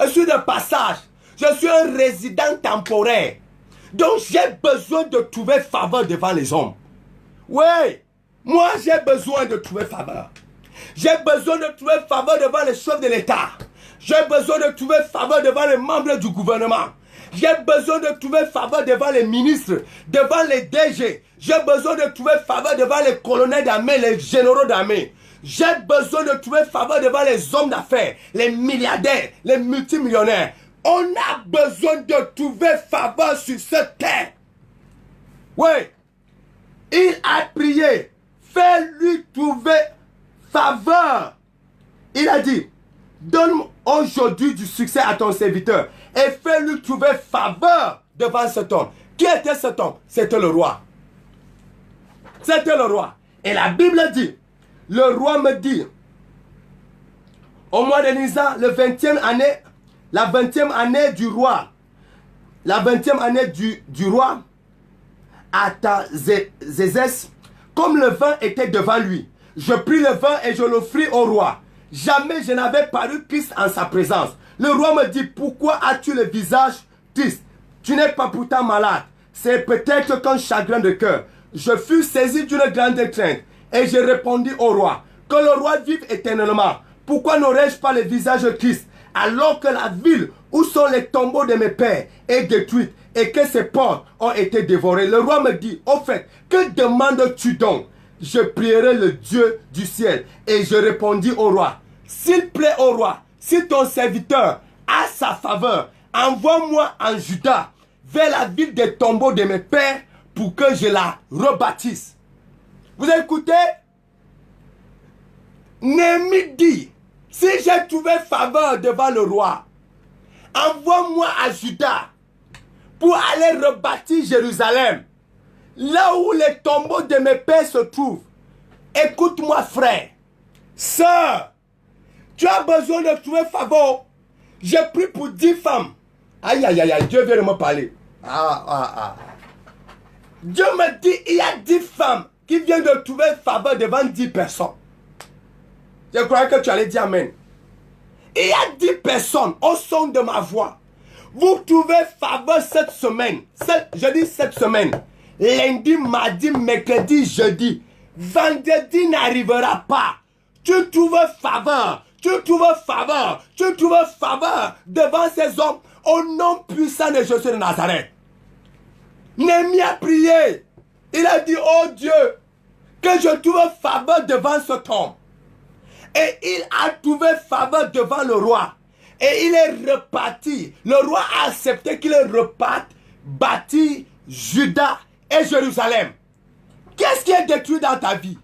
A: Je suis de passage. Je suis un résident temporaire. Donc, j'ai besoin de trouver faveur devant les hommes. Oui, moi, j'ai besoin de trouver faveur. J'ai besoin de trouver faveur devant les chefs de l'État. J'ai besoin de trouver faveur devant les membres du gouvernement. J'ai besoin de trouver faveur devant les ministres, devant les DG. J'ai besoin de trouver faveur devant les colonels d'armée, les généraux d'armée. J'ai besoin de trouver faveur devant les hommes d'affaires, les milliardaires, les multimillionnaires. On a besoin de trouver faveur sur cette terre. Oui. Il a prié. Fais-lui trouver faveur. Il a dit, donne aujourd'hui du succès à ton serviteur et fais-lui trouver faveur devant cet homme. Qui était cet homme? C'était le roi. C'était le roi. Et la Bible dit, le roi me dit, au mois de Nisan, la 20e année du roi, la 20e année du roi, Artaxerxès, comme le vin était devant lui, je pris le vin et je l'offris au roi. Jamais je n'avais paru Christ en sa présence. Le roi me dit, pourquoi as-tu le visage triste? Tu n'es pas pourtant malade. C'est peut-être qu'un chagrin de cœur. Je fus saisi d'une grande crainte et je répondis au roi, que le roi vive éternellement. Pourquoi n'aurais-je pas le visage de Christ alors que la ville où sont les tombeaux de mes pères est détruite et que ses portes ont été dévorées? Le roi me dit, au fait, que demandes-tu donc? Je prierai le Dieu du ciel. Et je répondis au roi, s'il plaît au roi, si ton serviteur a sa faveur, envoie-moi en Juda vers la ville des tombeaux de mes pères pour que je la rebâtisse. Vous écoutez? Néhémie dit, si j'ai trouvé faveur devant le roi, envoie-moi à Juda pour aller rebâtir Jérusalem, là où les tombeaux de mes pères se trouvent. Écoute-moi, frère, sœur, tu as besoin de trouver faveur. J'ai pris pour 10 femmes. Aïe, aïe, aïe, aïe, Dieu vient de me parler. Dieu me dit, il y a 10 femmes qui viennent de trouver faveur devant 10 personnes. Je croyais que tu allais dire amen. Il y a 10 personnes au son de ma voix. Vous trouvez faveur cette semaine. Je dis cette semaine. Lundi, mardi, mercredi, jeudi. Vendredi n'arrivera pas. Tu trouves faveur. Tu trouves faveur. Tu trouves faveur devant ces hommes au nom puissant de Jésus de Nazareth. Néhémie a prié. Il a dit, oh Dieu, que je trouve faveur devant cet homme. Et il a trouvé faveur devant le roi. Et il est reparti. Le roi a accepté qu'il reparte, bâti Juda et Jérusalem. Qu'est-ce qui est détruit dans ta vie?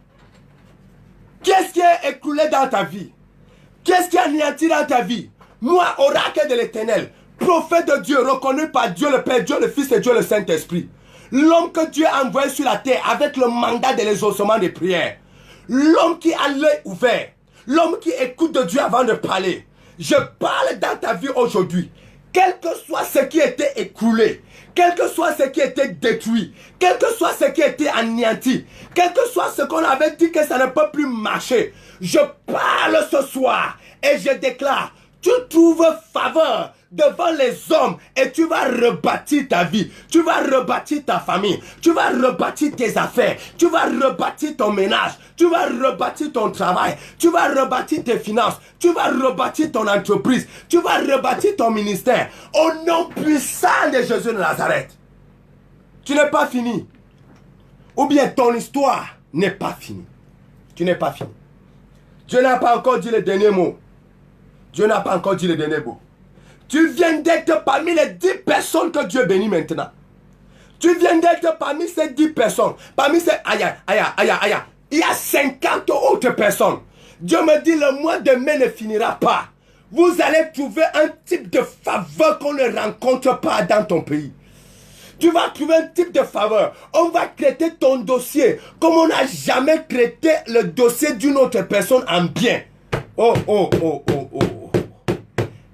A: Qu'est-ce qui est écroulé dans ta vie? Qu'est-ce qui est anéanti dans ta vie? Moi, oracle de l'Éternel, prophète de Dieu, reconnu par Dieu le Père, Dieu le Fils et Dieu le Saint-Esprit. L'homme que Dieu a envoyé sur la terre avec le mandat de l'exaucement des prières. L'homme qui a l'œil ouvert. L'homme qui écoute de Dieu avant de parler. Je parle dans ta vie aujourd'hui. Quel que soit ce qui était écroulé, quel que soit ce qui était détruit, quel que soit ce qui était anéanti, quel que soit ce qu'on avait dit que ça ne peut plus marcher, je parle ce soir et je déclare, tu trouves faveur devant les hommes et tu vas rebâtir ta vie. Tu vas rebâtir ta famille. Tu vas rebâtir tes affaires. Tu vas rebâtir ton ménage. Tu vas rebâtir ton travail. Tu vas rebâtir tes finances. Tu vas rebâtir ton entreprise. Tu vas rebâtir ton ministère. Au nom puissant de Jésus de Nazareth. Tu n'es pas fini. Ou bien ton histoire n'est pas finie. Tu n'es pas fini. Dieu n'a pas encore dit le dernier mot. Dieu n'a pas encore dit le dernier mot. Tu viens d'être parmi les 10 personnes que Dieu bénit maintenant. Tu viens d'être parmi ces 10 personnes. Parmi ces... Aïe, aïe, aïe, aïe. Il y a 50 autres personnes. Dieu me dit le mois de mai ne finira pas. Vous allez trouver un type de faveur qu'on ne rencontre pas dans ton pays. Tu vas trouver un type de faveur. On va traiter ton dossier comme on n'a jamais traité le dossier d'une autre personne en bien. Oh, oh, oh, oh, oh.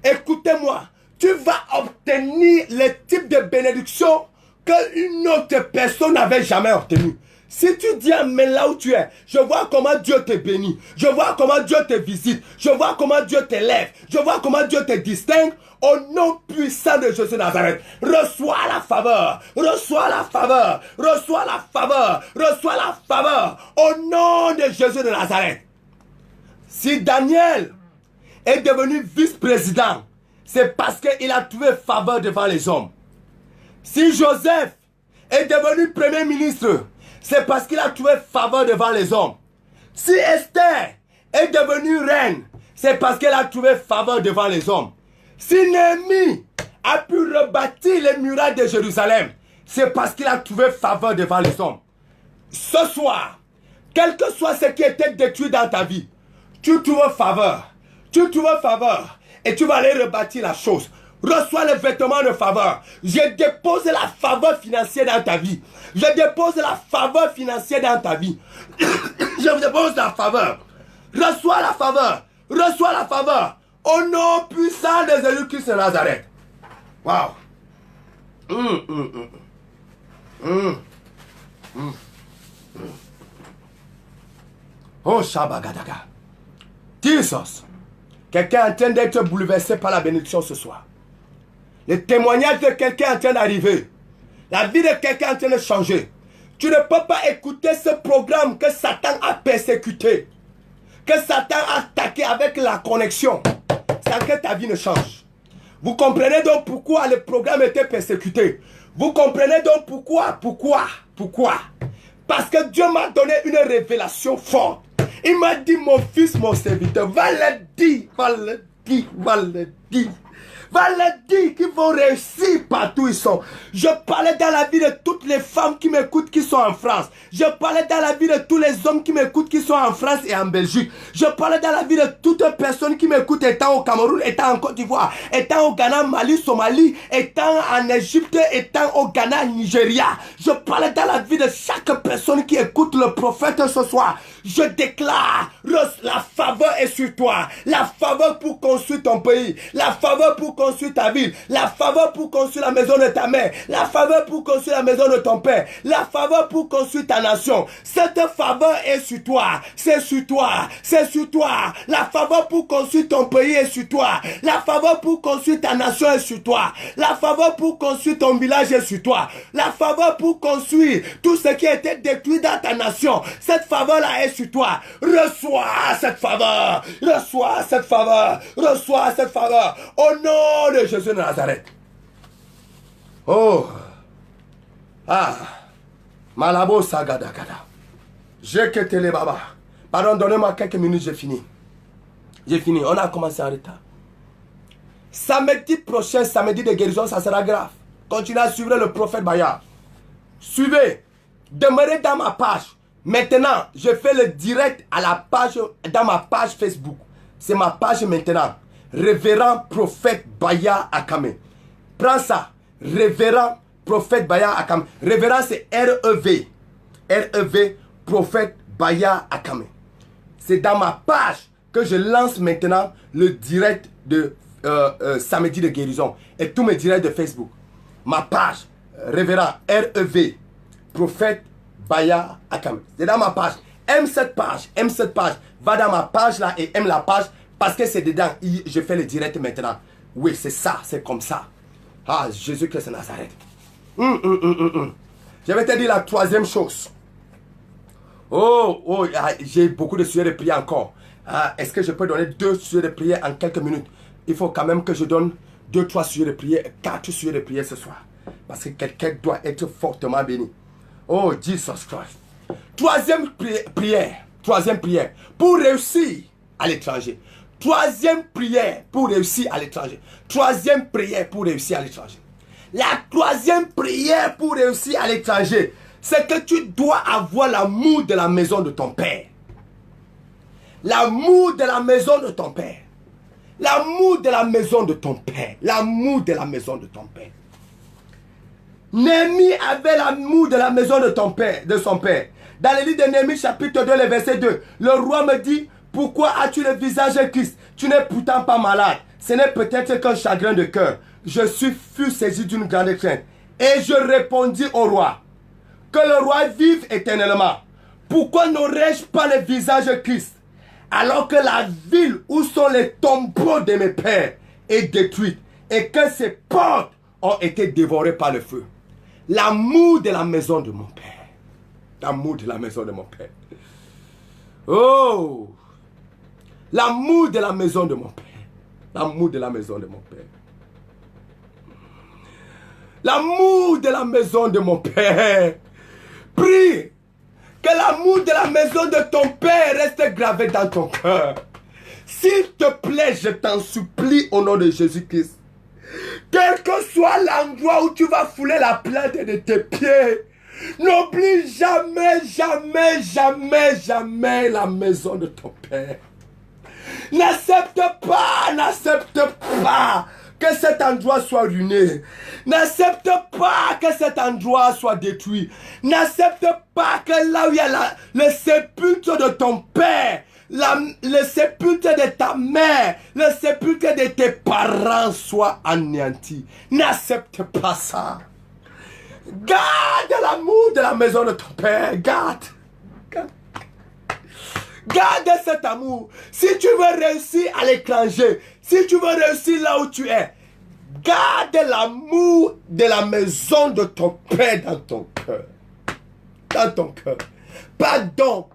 A: Écoutez-moi, tu vas obtenir le type de bénédiction qu'une autre personne n'avait jamais obtenu. Si tu dis mais là où tu es, je vois comment Dieu te bénit, je vois comment Dieu te visite, je vois comment Dieu t'élève, je vois comment Dieu te distingue, au nom puissant de Jésus de Nazareth, reçois la faveur, reçois la faveur, reçois la faveur, reçois la faveur, au nom de Jésus de Nazareth. Si Daniel est devenu vice-président, c'est parce qu'il a trouvé faveur devant les hommes. Si Joseph est devenu premier ministre, c'est parce qu'il a trouvé faveur devant les hommes. Si Esther est devenue reine, c'est parce qu'elle a trouvé faveur devant les hommes. Si Néhémie a pu rebâtir les murailles de Jérusalem, c'est parce qu'il a trouvé faveur devant les hommes. Ce soir, quel que soit ce qui était détruit dans ta vie, tu trouves faveur. Tu trouves faveur et tu vas aller rebâtir la chose. Reçois le vêtement de faveur. Je dépose la faveur financière dans ta vie. Je dépose la faveur financière dans ta vie. Je dépose la faveur. Reçois la faveur. Reçois la faveur. Au nom puissant de Jésus-Christ de Nazareth. Wow. Oh, Shabagadaga. Jesus. Quelqu'un est en train d'être bouleversé par la bénédiction ce soir. Le témoignage de quelqu'un est en train d'arriver. La vie de quelqu'un est en train de changer. Tu ne peux pas écouter ce programme que Satan a persécuté, que Satan a attaqué avec la connexion, sans que ta vie ne change. Vous comprenez donc pourquoi le programme était persécuté. Vous comprenez donc pourquoi. Parce que Dieu m'a donné une révélation forte. Il m'a dit, mon fils, mon serviteur, va le dire qu'ils vont réussir partout où ils sont. Je parlais dans la vie de toutes les femmes qui m'écoutent qui sont en France. Je parlais dans la vie de tous les hommes qui m'écoutent qui sont en France et en Belgique. Je parlais dans la vie de toutes les personnes qui m'écoutent étant au Cameroun, étant en Côte d'Ivoire, étant au Ghana, Mali, Somalie, étant en Égypte, étant au Ghana, Nigeria. Je parlais dans la vie de chaque personne qui écoute le prophète ce soir. Je déclare, la faveur est sur toi. La faveur pour construire ton pays. La faveur pour construire ta ville. La faveur pour construire la maison de ta mère. La faveur pour construire la maison de ton père. La faveur pour construire ta nation. Cette faveur est sur toi. C'est sur toi. C'est sur toi. La faveur pour construire ton pays est sur toi. La faveur pour construire ta nation est sur toi. La faveur pour construire ton village est sur toi. La faveur pour construire tout ce qui a été détruit dans ta nation. Cette faveur-là est sur toi. Reçois cette faveur. Reçois cette faveur. Reçois cette faveur. Au nom de Jésus de Nazareth. Oh. Ah. Malabo sagadagada. J'ai quitté les babas. Pardon, donnez-moi quelques minutes, j'ai fini. J'ai fini. On a commencé en retard. Samedi prochain, samedi de guérison, ça sera grave. Continuez à suivre le prophète Bayard. Suivez. Demeurez dans ma page. Maintenant, je fais le direct à la page, dans ma page Facebook. C'est ma page maintenant. Révérend prophète Bayard Akame. Prends ça. Révérend prophète Bayard Akame. Révérend c'est R-E-V. R-E-V, prophète Bayard Akame. C'est dans ma page que je lance maintenant le direct de samedi de guérison. Et tous mes directs de Facebook. Ma page. Révérend R-E-V, prophète Bayard Akame. C'est dans ma page. Aime cette page. Aime cette page. Va dans ma page là et aime la page parce que c'est dedans. Je fais le direct maintenant. Oui, c'est ça, c'est comme ça. Ah, Jésus-Christ de Nazareth. Je vais te dire la troisième chose. Oh, j'ai beaucoup de sujets de prière encore. Est-ce que je peux donner 2 sujets de prière en quelques minutes? Il faut quand même que je donne 2, 3 sujets de prière, 4 sujets de prière ce soir. Parce que quelqu'un doit être fortement béni. Oh, Jesus Christ. Troisième prière pour réussir à l'étranger. Troisième prière pour réussir à l'étranger. Troisième prière pour réussir à l'étranger. La troisième prière pour réussir à l'étranger, c'est que tu dois avoir l'amour de la maison de ton père. L'amour de la maison de ton père. L'amour de la maison de ton père. L'amour de la maison de ton père. Néhémie avait l'amour de la maison de son père. Dans le livre de Néhémie chapitre 2, le verset 2, le roi me dit, pourquoi as-tu le visage de Christ? Tu n'es pourtant pas malade. Ce n'est peut-être qu'un chagrin de cœur. Je fus saisi d'une grande crainte. Et je répondis au roi, que le roi vive éternellement. Pourquoi n'aurais-je pas le visage de Christ? Alors que la ville où sont les tombeaux de mes pères est détruite et que ses portes ont été dévorées par le feu. L'amour de la maison de mon père. L'amour de la maison de mon père. Oh! L'amour de la maison de mon père. L'amour de la maison de mon père. L'amour de la maison de mon père. Prie que l'amour de la maison de ton père reste gravé dans ton cœur. S'il te plaît, je t'en supplie au nom de Jésus-Christ. Quel que soit l'endroit où tu vas fouler la plante de tes pieds, n'oublie jamais, jamais, jamais, jamais la maison de ton père. N'accepte pas que cet endroit soit ruiné. N'accepte pas que cet endroit soit détruit. N'accepte pas que là où il y a le sépulcre de ton père, le sépulcre de ta mère, le sépulcre de tes parents soit anéanti. N'accepte pas ça. Garde l'amour de la maison de ton père. Garde cet amour. Si tu veux réussir à l'étranger, si tu veux réussir là où tu es, garde l'amour de la maison de ton père dans ton cœur. Dans ton cœur. Pardon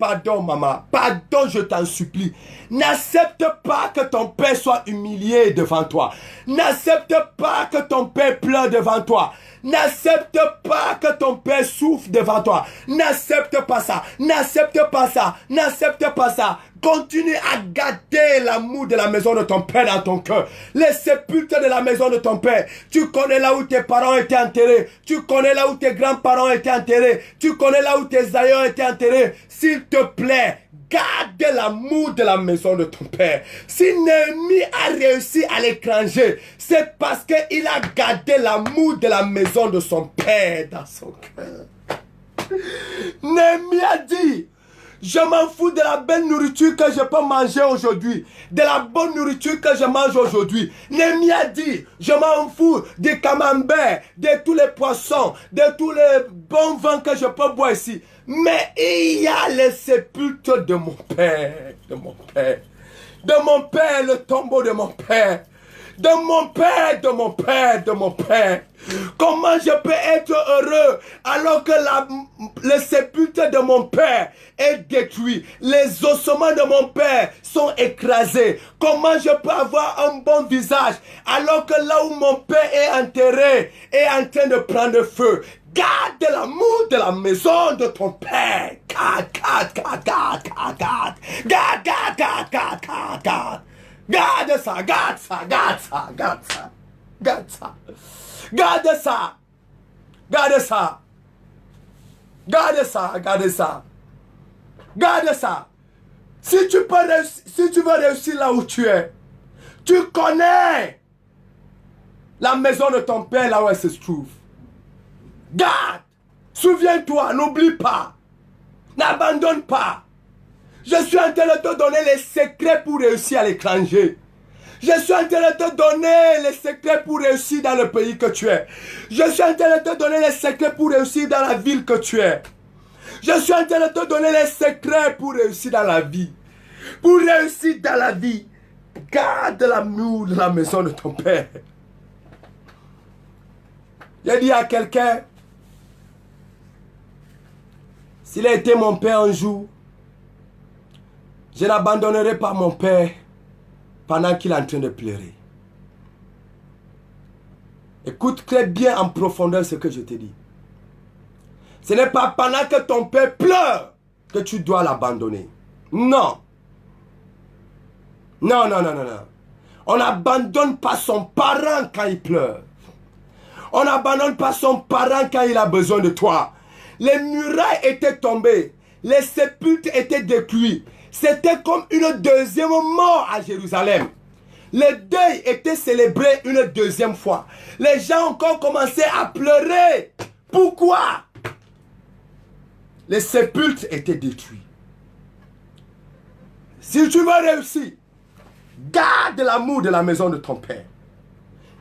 A: maman. Pardon, je t'en supplie. N'accepte pas que ton père soit humilié devant toi. N'accepte pas que ton père pleure devant toi. N'accepte pas que ton père souffre devant toi. N'accepte pas ça. N'accepte pas ça. N'accepte pas ça. Continue à garder l'amour de la maison de ton père dans ton cœur. Les sépulcres de la maison de ton père. Tu connais là où tes parents étaient enterrés. Tu connais là où tes grands-parents étaient enterrés. Tu connais là où tes aïeux étaient enterrés. S'il te plaît, garde l'amour de la maison de ton père. Si Néhémie a réussi à l'étranger, c'est parce qu'il a gardé l'amour de la maison de son père dans son cœur. Néhémie a dit, je m'en fous de la belle nourriture que je peux manger aujourd'hui, de la bonne nourriture que je mange aujourd'hui. Néhémie a dit, je m'en fous des camemberts, de tous les poissons, de tous les bons vins que je peux boire ici. Mais il y a les sépulcres de mon père, de mon père, le tombeau de mon père, de mon père, de mon père, de mon père. Comment je peux être heureux alors que le sépulcre de mon père est détruit, les ossements de mon père sont écrasés? Comment je peux avoir un bon visage alors que là où mon père est enterré est en train de prendre feu? Garde l'amour de la maison de ton père. Garde. Garde ça. Si tu veux réussir là où tu es, tu connais la maison de ton père là où elle se trouve. Garde, souviens-toi, n'oublie pas, n'abandonne pas. Je suis en train de te donner les secrets pour réussir à l'étranger. Je suis en train de te donner les secrets pour réussir dans le pays que tu es. Je suis en train de te donner les secrets pour réussir dans la ville que tu es. Je suis en train de te donner les secrets pour réussir dans la vie. Pour réussir dans la vie. Garde l'amour de la maison de ton père. J'ai dit à quelqu'un, s'il a été mon père un jour, je n'abandonnerai pas mon père pendant qu'il est en train de pleurer. Écoute très bien en profondeur ce que je te dis. Ce n'est pas pendant que ton père pleure que tu dois l'abandonner. Non. Non, non, non, non, non. On n'abandonne pas son parent quand il pleure. On n'abandonne pas son parent quand il a besoin de toi. Les murailles étaient tombées. Les sépulcres étaient détruits. C'était comme une deuxième mort à Jérusalem. Le deuil était célébré une deuxième fois. Les gens ont encore commencé à pleurer. Pourquoi? Les sépulcres étaient détruits. Si tu veux réussir, garde l'amour de la maison de ton père.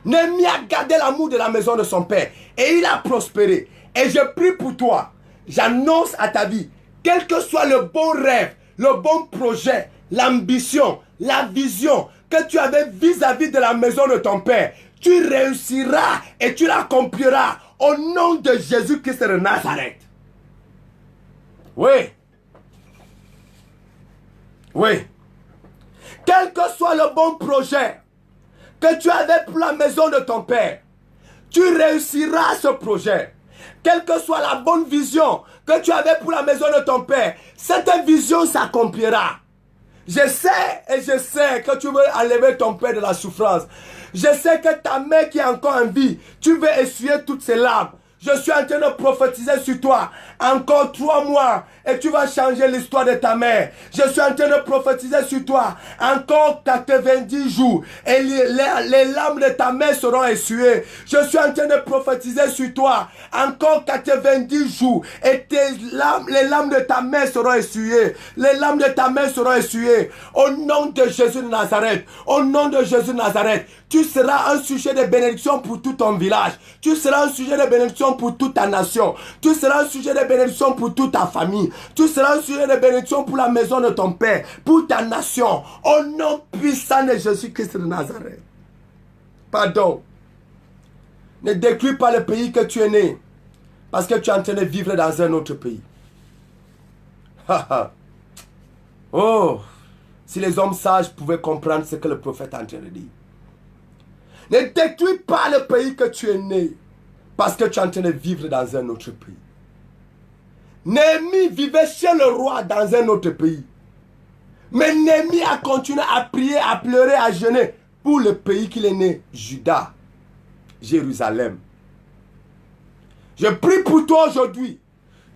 A: Néhémie a gardé l'amour de la maison de son père. Et il a prospéré. Et je prie pour toi. J'annonce à ta vie, quel que soit le bon rêve, le bon projet, l'ambition, la vision que tu avais vis-à-vis de la maison de ton père, tu réussiras et tu l'accompliras au nom de Jésus-Christ de Nazareth. Oui. Oui. Quel que soit le bon projet que tu avais pour la maison de ton père, tu réussiras ce projet. Quelle que soit la bonne vision que tu avais pour la maison de ton père, cette vision s'accomplira. Je sais et je sais que tu veux enlever ton père de la souffrance. Je sais que ta mère qui est encore en vie, tu veux essuyer toutes ses larmes. Je suis en train de prophétiser sur toi. Encore 3 mois et tu vas changer l'histoire de ta mère. Je suis en train de prophétiser sur toi. Encore 90 jours et les larmes de ta mère seront essuyées. Je suis en train de prophétiser sur toi. Encore 90 jours et les larmes de ta mère seront essuyées. Les larmes de ta mère seront essuyées. Au nom de Jésus de Nazareth. Au nom de Jésus de Nazareth. Tu seras un sujet de bénédiction pour tout ton village. Tu seras un sujet de bénédiction pour toute ta nation. Tu seras un sujet de bénédiction pour toute ta famille. Tu seras un sujet de bénédiction pour la maison de ton père, pour ta nation. Au nom puissant de Jésus-Christ de Nazareth. Pardon. Ne détruis pas le pays que tu es né, parce que tu es en train de vivre dans un autre pays. Oh, si les hommes sages pouvaient comprendre ce que le prophète est en train de dire. Ne détruis pas le pays que tu es né, parce que tu es en train de vivre dans un autre pays. Néhémie vivait chez le roi dans un autre pays. Mais Néhémie a continué à prier, à pleurer, à jeûner pour le pays qu'il est né, Juda, Jérusalem. Je prie pour toi aujourd'hui.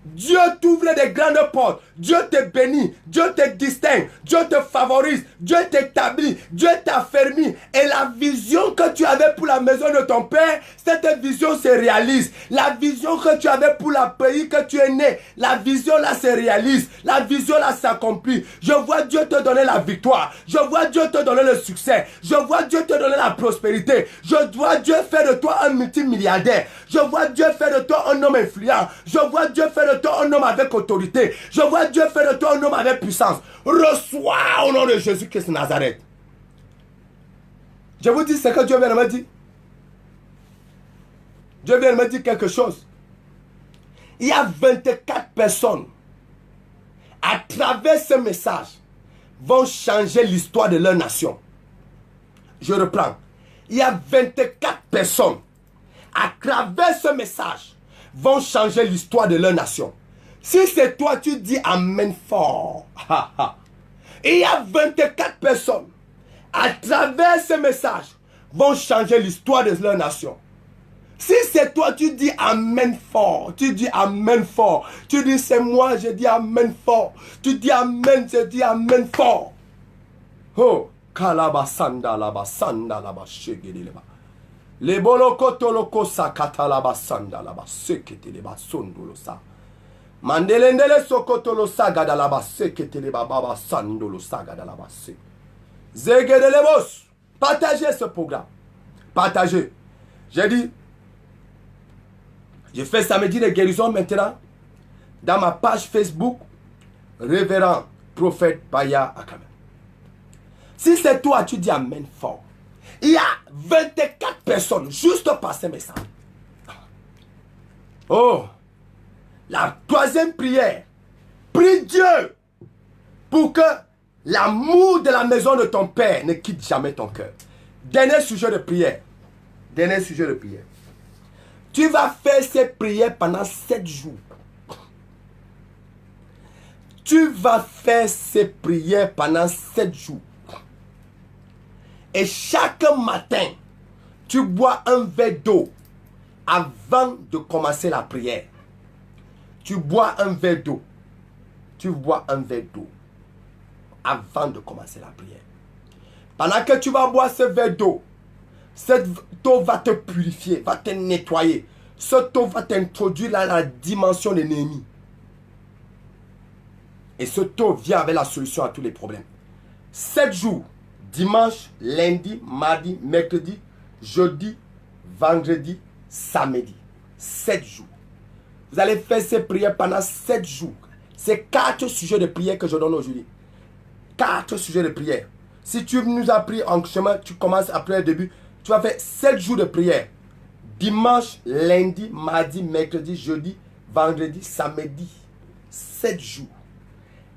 A: Dieu t'ouvre des grandes portes. Dieu te bénit. Dieu te distingue. Dieu te favorise. Dieu t'établit. Dieu t'affermit. Et la vision que tu avais pour la maison de ton père, cette vision se réalise. La vision que tu avais pour le pays que tu es né, la vision là se réalise. La vision là s'accomplit. Je vois Dieu te donner la victoire. Je vois Dieu te donner le succès. Je vois Dieu te donner la prospérité. Je vois Dieu faire de toi un multimilliardaire. Je vois Dieu faire de toi un homme influent. Je vois Dieu faire de toi un homme avec autorité. Je vois Dieu faire de toi un homme avec puissance. Reçois au nom de Jésus-Christ de Nazareth. Je vous dis ce que Dieu vient de me dire. Dieu vient de me dire quelque chose. Il y a 24 personnes à travers ce message vont changer l'histoire de leur nation. Je reprends. Il y a 24 personnes à travers ce message vont changer l'histoire de leur nation. Si c'est toi, tu dis Amen fort. Il y a 24 personnes à travers ce message vont changer l'histoire de leur nation. Si c'est toi, tu dis Amen fort. Tu dis Amen fort. Tu dis c'est moi, je dis Amen fort. Tu dis Amen, je dis Amen fort. Oh, kalabasanda labasanda labashegedeba. Le bolokoto lokosa katalabasanda labaseketeleba sondolosa. Mandelendele sokotolo saga dalabaseketeleba baba sandolo saga dalabase. Zegedelebos. Partagez ce programme. Partagez. J'ai dit, je fais samedi de guérison maintenant dans ma page Facebook, Révérend Prophète Baya Akame. Si c'est toi, tu dis Amen fort. Il y a 24 personnes juste par ce message. Oh, la troisième prière. Prie Dieu pour que l'amour de la maison de ton père ne quitte jamais ton cœur. Dernier sujet de prière. Dernier sujet de prière. Tu vas faire ces prières pendant 7 jours. Tu vas faire ces prières pendant 7 jours. Et chaque matin, tu bois un verre d'eau avant de commencer la prière. Tu bois un verre d'eau. Tu bois un verre d'eau avant de commencer la prière. Pendant que tu vas boire ce verre d'eau, cette eau va te purifier, va te nettoyer. Cette eau va t'introduire dans la dimension de Néhémie. Et cette eau vient avec la solution à tous les problèmes. 7 jours, dimanche, lundi, mardi, mercredi, jeudi, vendredi, samedi. 7 jours. Vous allez faire ces prières pendant 7 jours. C'est 4 sujets de prière que je donne aujourd'hui. 4 sujets de prière. Si tu nous as pris en chemin, tu commences après le début. Tu vas faire 7 jours de prière. Dimanche, lundi, mardi, mercredi, jeudi, vendredi, samedi. 7 jours.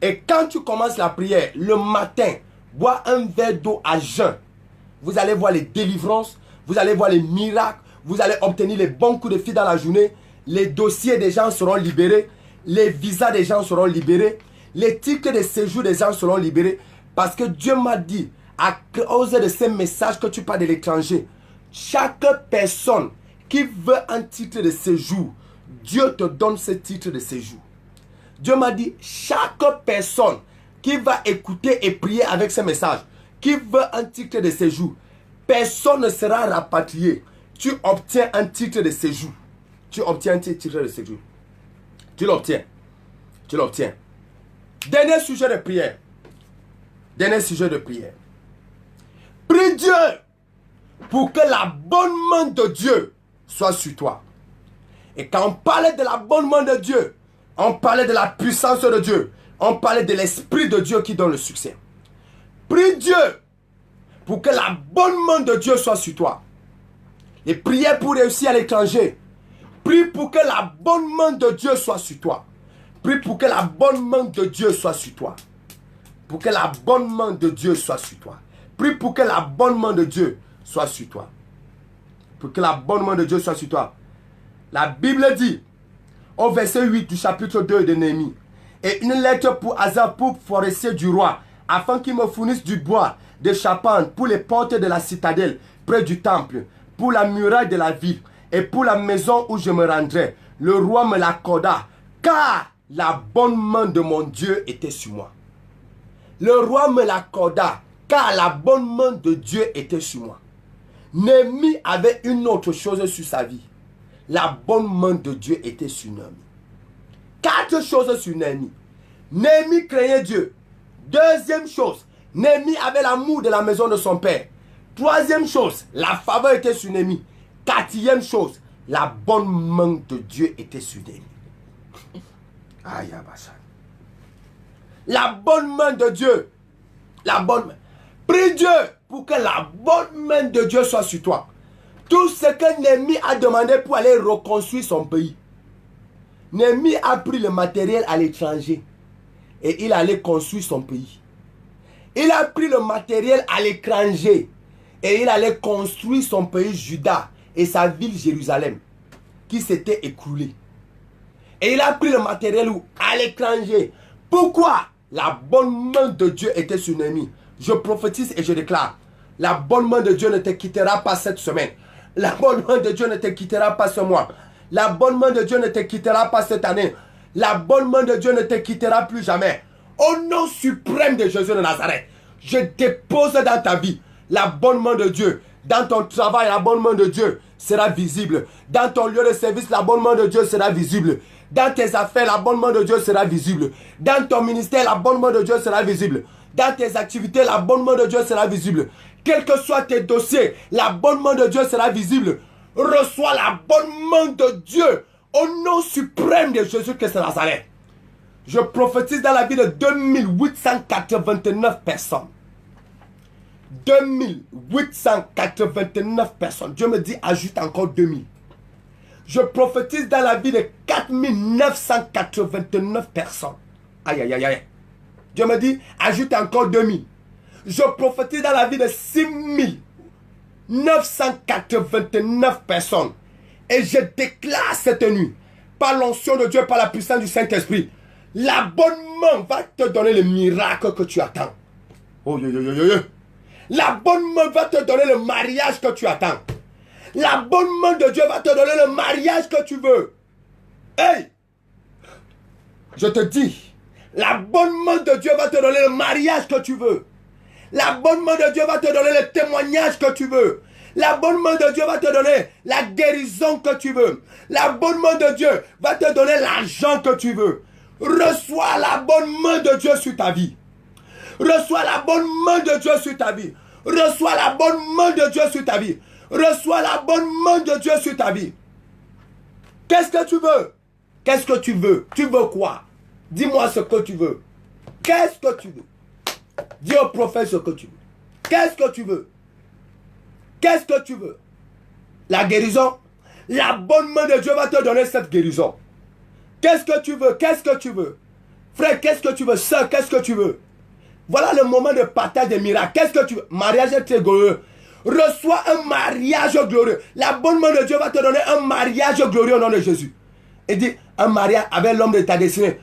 A: Et quand tu commences la prière, le matin, bois un verre d'eau à jeun. Vous allez voir les délivrances, vous allez voir les miracles, vous allez obtenir les bons coups de fil dans la journée. Les dossiers des gens seront libérés, les visas des gens seront libérés, les titres de séjour des gens seront libérés. Parce que Dieu m'a dit, à cause de ces messages que tu parles de l'étranger, chaque personne qui veut un titre de séjour, Dieu te donne ce titre de séjour. Dieu m'a dit, chaque personne qui va écouter et prier avec ce message, qui veut un titre de séjour, personne ne sera rapatrié. Tu obtiens un titre de séjour. Tu obtiens un titre de séjour. Tu l'obtiens. Tu l'obtiens. Dernier sujet de prière. Dernier sujet de prière. Prie Dieu pour que la bonne main de Dieu soit sur toi. Et quand on parlait de la bonne main de Dieu, on parlait de la puissance de Dieu. On parlait de l'Esprit de Dieu qui donne le succès. Prie Dieu pour que la bonne main de Dieu soit sur toi. Les prières pour réussir à l'étranger. Prie pour que la bonne main de Dieu soit sur toi. Prie pour que la bonne main de Dieu soit sur toi. Pour que la bonne main de Dieu soit sur toi. Prie pour que la bonne main de Dieu soit sur toi. Pour que la bonne main de Dieu soit sur toi. La Bible dit, au verset 8 du chapitre 2 de Néhémie, et une lettre pour Azapou, forestier du roi, afin qu'il me fournisse du bois de charpente pour les portes de la citadelle, près du temple, pour la muraille de la ville, et pour la maison où je me rendrai. Le roi me l'accorda, car la bonne main de mon Dieu était sur moi. Le roi me l'accorda, car la bonne main de Dieu était sur moi. Néhémie avait une autre chose sur sa vie. La bonne main de Dieu était sur Néhémie. 4 choses sur Néhémie. Néhémie craignait Dieu. Deuxième chose, Néhémie avait l'amour de la maison de son père. Troisième chose, la faveur était sur Néhémie. Quatrième chose, la bonne main de Dieu était sur Néhémie. Aïe, la bonne main de Dieu. La bonne main. Prie Dieu pour que la bonne main de Dieu soit sur toi. Tout ce que Néhémie a demandé pour aller reconstruire son pays. Néhémie a pris le matériel à l'étranger et il allait construire son pays. Il a pris le matériel à l'étranger et il allait construire son pays Juda et sa ville Jérusalem qui s'était écroulée. Et il a pris le matériel à l'étranger. Pourquoi? La bonne main de Dieu était sur Néhémie. Je prophétise et je déclare, la bonne main de Dieu ne te quittera pas cette semaine. La bonne main de Dieu ne te quittera pas ce mois. La bonne main de Dieu ne te quittera pas cette année. La bonne main de Dieu ne te quittera plus jamais. Au nom suprême de Jésus de Nazareth, je dépose dans ta vie la bonne main de Dieu. Dans ton travail, la bonne main de Dieu sera visible. Dans ton lieu de service, la bonne main de Dieu sera visible. Dans tes affaires, la bonne main de Dieu sera visible. Dans ton ministère, la bonne main de Dieu sera visible. Dans tes activités, la bonne main de Dieu sera visible. Quels que soient tes dossiers, la bonne main de Dieu sera visible. Reçois la bonne main de Dieu au nom suprême de Jésus-Christ de Nazareth. Je prophétise dans la vie de 2889 personnes. 2889 personnes. Dieu me dit, ajoute encore 2000. Je prophétise dans la vie de 4989 personnes. Aïe, aïe, aïe, aïe. Dieu me dit, ajoute encore 2000. Je prophétise dans la vie de 6989 personnes. Et je déclare cette nuit, par l'onction de Dieu, par la puissance du Saint-Esprit, la bonne main va te donner le miracle que tu attends. Oh, yo, yo, yo, yo, yo. La bonne main va te donner le mariage que tu attends. La bonne main de Dieu va te donner le mariage que tu veux. Hey! Je te dis, la bonne main de Dieu va te donner le mariage que tu veux. La bonne main de Dieu va te donner le témoignage que tu veux. La bonne main de Dieu va te donner la guérison que tu veux. La bonne main de Dieu va te donner l'argent que tu veux. Reçois la bonne main de Dieu sur ta vie. Reçois la bonne main de Dieu sur ta vie. Reçois la bonne main de Dieu sur ta vie. Reçois la bonne main de Dieu sur ta vie. Qu'est-ce que tu veux? Qu'est-ce que tu veux? Tu veux quoi? Dis-moi ce que tu veux. Qu'est-ce que tu veux? Dis au prophète ce que tu veux. Qu'est-ce que tu veux? Qu'est-ce que tu veux? La guérison? La bonne main de Dieu va te donner cette guérison. Qu'est-ce que tu veux? Qu'est-ce que tu veux? Frère, qu'est-ce que tu veux? Sœur, qu'est-ce que tu veux? Voilà le moment de partage des miracles. Qu'est-ce que tu veux? Mariage est très glorieux. Reçois un mariage glorieux. La bonne main de Dieu va te donner un mariage glorieux au nom de Jésus. Et dit, un mariage avec l'homme de ta destinée.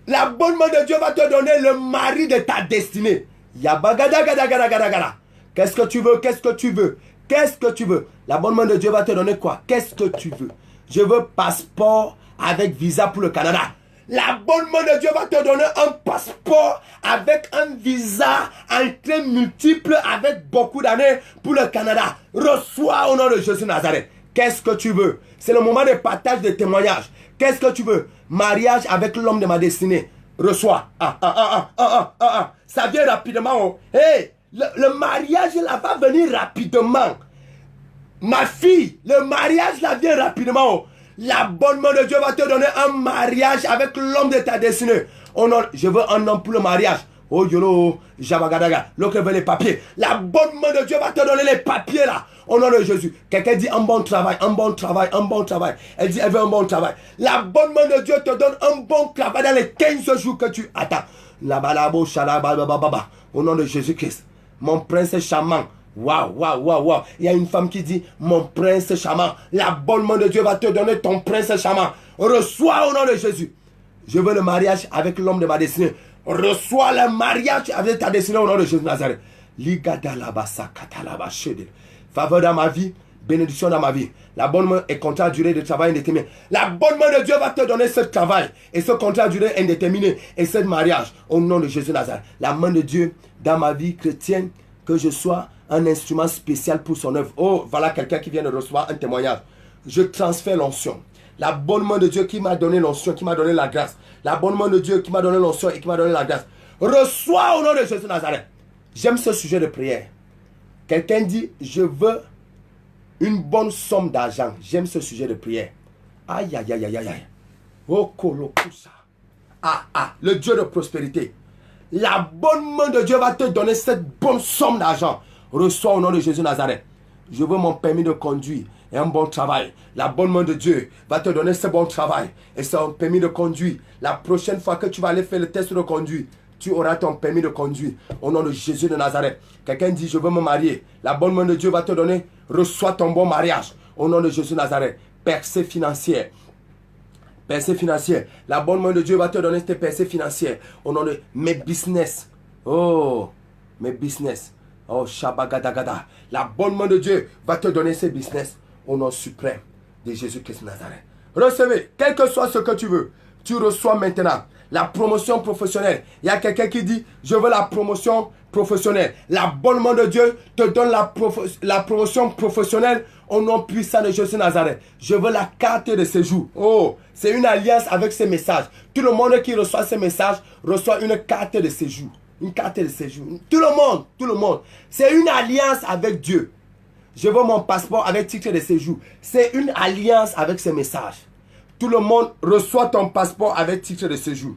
A: La bonne main de Dieu va te donner le mari de ta destinée. Qu'est-ce que tu veux? Qu'est-ce que tu veux? Qu'est-ce que tu veux? La bonne main de Dieu va te donner quoi? Qu'est-ce que tu veux? Je veux passeport avec visa pour le Canada. La bonne main de Dieu va te donner un passeport avec un visa entrée multiple avec beaucoup d'années pour le Canada. Reçois au nom de Jésus Nazareth. Qu'est-ce que tu veux? C'est le moment de partage de témoignages. Qu'est-ce que tu veux? Mariage avec l'homme de ma destinée. Reçois. Ça vient rapidement. Oh. Hey, le mariage là va venir rapidement. Ma fille, le mariage là vient rapidement. Oh. La bonne main de Dieu va te donner un mariage avec l'homme de ta destinée. Oh non, je veux un homme pour le mariage. Oh yolo, jabagadaga. L'autre veut les papiers. La bonne main de Dieu va te donner les papiers là. Au nom de Jésus. Quelqu'un dit un bon travail, un bon travail, un bon travail. Elle dit elle veut un bon travail. La bonne main de Dieu te donne un bon travail dans les 15 jours que tu attends. La balabo shalababa. Au nom de Jésus-Christ. Mon prince charmant. Waouh, waouh, waouh, waouh. Il y a une femme qui dit, mon prince charmant. La bonne main de Dieu va te donner ton prince charmant. Reçois au nom de Jésus. Je veux le mariage avec l'homme de ma destinée. Reçois le mariage avec ta destinée au nom de Jésus Nazareth. Faveur dans ma vie, bénédiction dans ma vie. La bonne main est contrat à durée de travail indéterminé. La bonne main de Dieu va te donner ce travail et ce contrat à durée indéterminée et ce mariage au nom de Jésus Nazareth. La main de Dieu dans ma vie chrétienne, que je sois un instrument spécial pour son œuvre. Oh, voilà quelqu'un qui vient de recevoir un témoignage. Je transfère l'onction. La bonne main de Dieu qui m'a donné l'onction, qui m'a donné la grâce. La bonne main de Dieu qui m'a donné l'onction et qui m'a donné la grâce. Reçois au nom de Jésus Nazareth. J'aime ce sujet de prière. Quelqu'un dit, je veux une bonne somme d'argent. J'aime ce sujet de prière. Aïe, aïe, aïe, aïe, aïe. Oh, kolokusa. Le Dieu de prospérité. La bonne main de Dieu va te donner cette bonne somme d'argent. Reçois au nom de Jésus Nazareth. Je veux mon permis de conduire et un bon travail. La bonne main de Dieu va te donner ce bon travail et son permis de conduire. La prochaine fois que tu vas aller faire le test de conduire, tu auras ton permis de conduire au nom de Jésus de Nazareth. Quelqu'un dit, je veux me marier. La bonne main de Dieu va te donner, reçois ton bon mariage au nom de Jésus de Nazareth. Percée financière. Percée financière. La bonne main de Dieu va te donner tes percées financières au nom de mes business. Oh, mes business. Oh, Shabagadagada. La bonne main de Dieu va te donner ces business au nom suprême de Jésus-Christ de Nazareth. Recevez, quel que soit ce que tu veux, tu reçois maintenant la promotion professionnelle. Il y a quelqu'un qui dit, je veux la promotion professionnelle. La bonne main de Dieu te donne la promotion professionnelle au nom puissant de Jésus de Nazareth. Je veux la carte de séjour. Oh, c'est une alliance avec ces messages. Tout le monde qui reçoit ces messages reçoit une carte de séjour. Une carte de séjour. Tout le monde. C'est une alliance avec Dieu. Je veux mon passeport avec titre de séjour. C'est une alliance avec ces messages. Tout le monde reçoit ton passeport avec titre de séjour.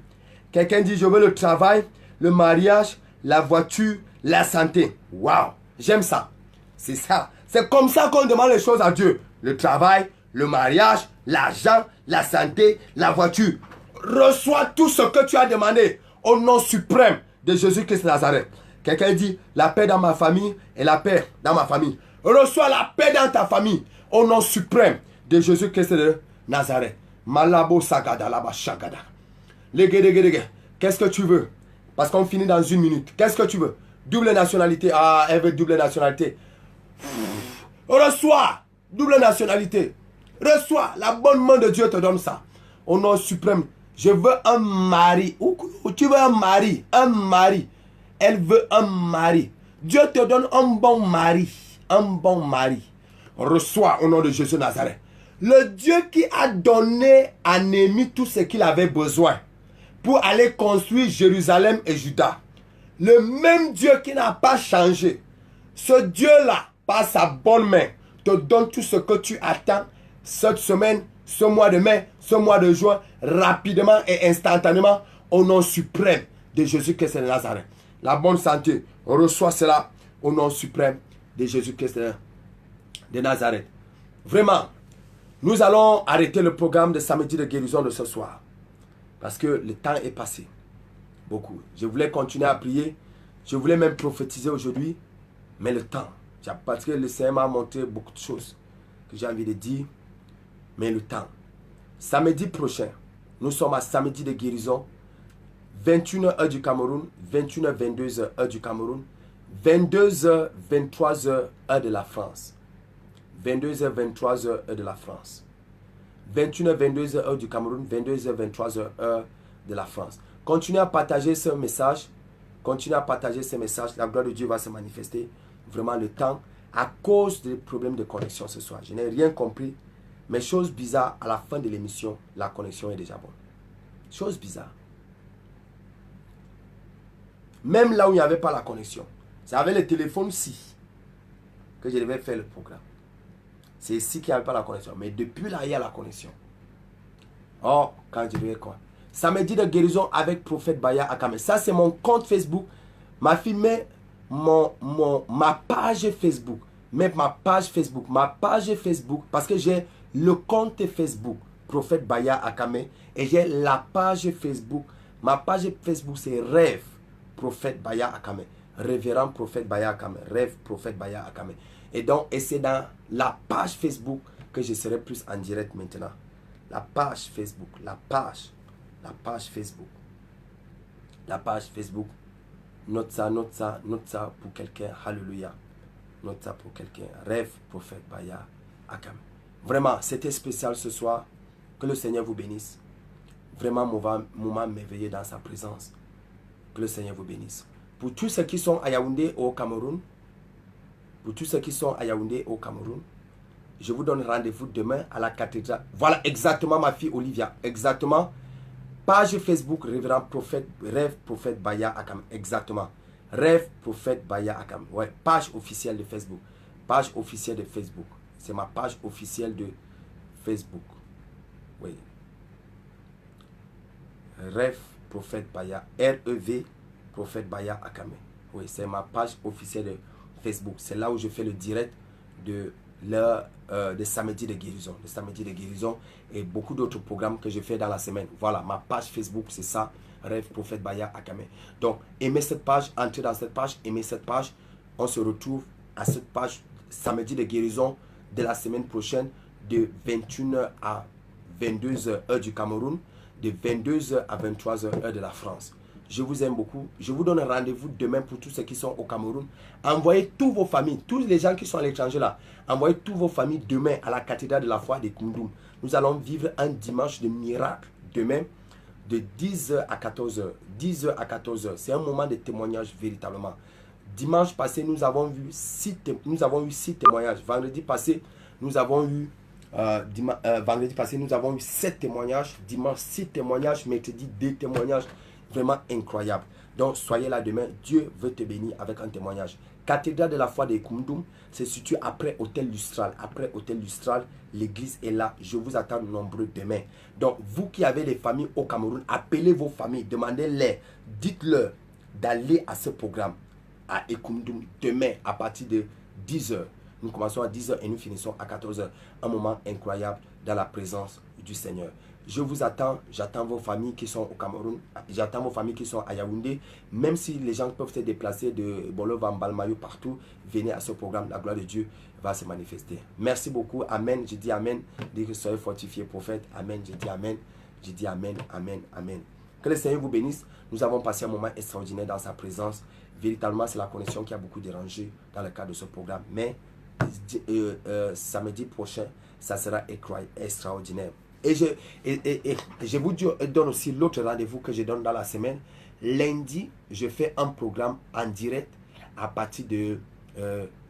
A: Quelqu'un dit, je veux le travail, le mariage, la voiture, la santé. Waouh! J'aime ça. C'est ça. C'est comme ça qu'on demande les choses à Dieu. Le travail, le mariage, l'argent, la santé, la voiture. Reçois tout ce que tu as demandé au nom suprême de Jésus-Christ de Nazareth. Quelqu'un dit, la paix dans ma famille et la paix dans ma famille. Reçois la paix dans ta famille au nom suprême de Jésus-Christ de Nazareth. Malabo sagada laba shagada. Qu'est-ce que tu veux? Parce qu'on finit dans 1 minute. Qu'est-ce que tu veux? Double nationalité. Ah, elle veut double nationalité. Reçois double nationalité. Reçois. La bonne main de Dieu te donne ça. Au nom suprême. Je veux un mari. Tu veux un mari. Un mari. Elle veut un mari. Dieu te donne un bon mari. Un bon mari. Reçois au nom de Jésus Nazareth. Le Dieu qui a donné à Néhémie tout ce qu'il avait besoin pour aller construire Jérusalem et Juda. Le même Dieu qui n'a pas changé. Ce Dieu-là, par sa bonne main, te donne tout ce que tu attends cette semaine, ce mois de mai, ce mois de juin, rapidement et instantanément, au nom suprême de Jésus-Christ de Nazareth. La bonne santé, on reçoit cela au nom suprême de Jésus-Christ de Nazareth. Vraiment, nous allons arrêter le programme de samedi de guérison de ce soir. Parce que le temps est passé. Beaucoup. Je voulais continuer à prier. Je voulais même prophétiser aujourd'hui. Mais le temps. Parce que le Seigneur m'a montré beaucoup de choses que j'ai envie de dire. Mais le temps. Samedi prochain, nous sommes à samedi de guérison. 21h heure du Cameroun. 21h, 22h heure du Cameroun. 22h, 23h heure de la France. 22h, 23h heure de la France. 21h, 22h heure du Cameroun. 22h, 23h heure de la France. Continuez à partager ce message. Continuez à partager ces messages. La gloire de Dieu va se manifester. Vraiment le temps. À cause des problèmes de connexion ce soir. Je n'ai rien compris. Mais chose bizarre, à la fin de l'émission, la connexion est déjà bonne. Chose bizarre. Même là où il n'y avait pas la connexion. C'est avec le téléphone-ci que je devais faire le programme. C'est ici qu'il n'y avait pas la connexion. Mais depuis là, il y a la connexion. Oh, quand je vais quoi? Samedi de guérison avec Prophète Baya Akame. Ça, c'est mon compte Facebook. Ma fille met ma page Facebook. Met ma page Facebook. Ma page Facebook. Parce que j'ai le compte Facebook. Prophète Baya Akame. Et j'ai la page Facebook. Ma page Facebook, c'est Rêve Prophète Baya Akame. Révérend Prophète Baya Akame. Rêve Prophète Baya Akame. Et donc, c'est dans la page Facebook que je serai plus en direct maintenant. La page Facebook. La page Facebook. La page Facebook. Note ça pour quelqu'un. Alléluia. Note ça pour quelqu'un. Rêve Prophète Baya Akame. Vraiment, c'était spécial ce soir. Que le Seigneur vous bénisse. Vraiment, moment merveilleux dans sa présence. Que le Seigneur vous bénisse. Pour tous ceux qui sont à Yaoundé au Cameroun, je vous donne rendez-vous demain à la cathédrale. Voilà exactement ma fille Olivia. Exactement. Page Facebook, Révérend Prophète, Rêve Prophète Baya Akame. Exactement. Rêve Prophète Baya Akame. Ouais, page officielle de Facebook. Page officielle de Facebook. C'est ma page officielle de Facebook. Oui. Rêve Prophète Baya. R-E-V Prophète Baya Akame. Oui, c'est ma page officielle de Facebook. C'est là où je fais le direct de samedi de guérison. Le samedi de guérison et beaucoup d'autres programmes que je fais dans la semaine. Voilà, ma page Facebook, c'est ça. Rêve Prophète Baya Akame. Donc, aimez cette page, entrez dans cette page, aimez cette page. On se retrouve à cette page samedi de guérison de la semaine prochaine de 21h à 22h heure du Cameroun, de 22h à 23h heure de la France. Je vous aime beaucoup. Je vous donne rendez-vous demain pour tous ceux qui sont au Cameroun. Envoyez tous vos familles, tous les gens qui sont à l'étranger là. Envoyez tous vos familles demain à la cathédrale de la foi de Koundoum. Nous allons vivre un dimanche de miracle demain de 10h à 14h. 10h à 14h. C'est un moment de témoignage véritablement. Dimanche passé, nous avons eu 6 témoignages. Vendredi passé, nous avons eu 7 témoignages. Dimanche, 6 témoignages. Mercredi, 2 témoignages. Vraiment incroyable. Donc, soyez là demain. Dieu veut te bénir avec un témoignage. Cathédrale de la foi de Koundoum se situe après Hôtel Lustral. Après Hôtel Lustral, l'église est là. Je vous attends nombreux demain. Donc, vous qui avez les familles au Cameroun, appelez vos familles. Demandez-les. Dites-leur d'aller à ce programme. à Ekumdum demain à partir de 10h. Nous commençons à 10h et nous finissons à 14h. Un moment incroyable dans la présence du Seigneur. Je vous attends, j'attends vos familles qui sont au Cameroun, j'attends vos familles qui sont à Yaoundé. Même si les gens peuvent se déplacer de Bolova, Mbalmayo, partout, venez à ce programme, la gloire de Dieu va se manifester. Merci beaucoup, amen, je dis amen, dis que soyez fortifiés prophète, amen, je dis amen, je dis amen, amen, amen. Que le Seigneur vous bénisse, nous avons passé un moment extraordinaire dans sa présence. Véritablement, c'est la connexion qui a beaucoup dérangé dans le cadre de ce programme, mais samedi prochain, ça sera extraordinaire. Et je vous donne aussi l'autre rendez-vous que je donne dans la semaine. Lundi, je fais un programme en direct à partir de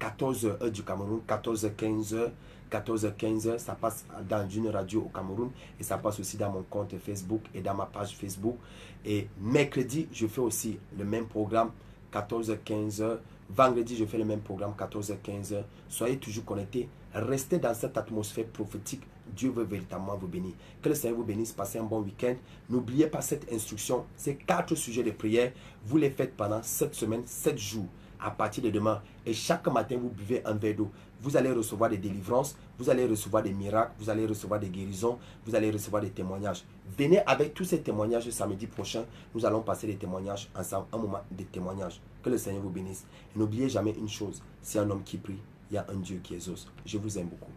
A: 14h heure du Cameroun, 14h15h. 14h15h, ça passe dans une radio au Cameroun et ça passe aussi dans mon compte Facebook et dans ma page Facebook. Et mercredi, je fais aussi le même programme, 14h15h. Vendredi, je fais le même programme, 14h15h. Soyez toujours connectés. Restez dans cette atmosphère prophétique. Dieu veut véritablement vous bénir. Que le Seigneur vous bénisse. Passez un bon week-end. N'oubliez pas cette instruction. Ces 4 sujets de prière. Vous les faites pendant 7 semaines, 7 jours. À partir de demain. Et chaque matin, vous buvez un verre d'eau. Vous allez recevoir des délivrances. Vous allez recevoir des miracles. Vous allez recevoir des guérisons. Vous allez recevoir des témoignages. Venez avec tous ces témoignages le samedi prochain. Nous allons passer des témoignages ensemble. Un moment de témoignages. Que le Seigneur vous bénisse. Et n'oubliez jamais une chose. C'est un homme qui prie. Il y a un Dieu qui exauce. Je vous aime beaucoup.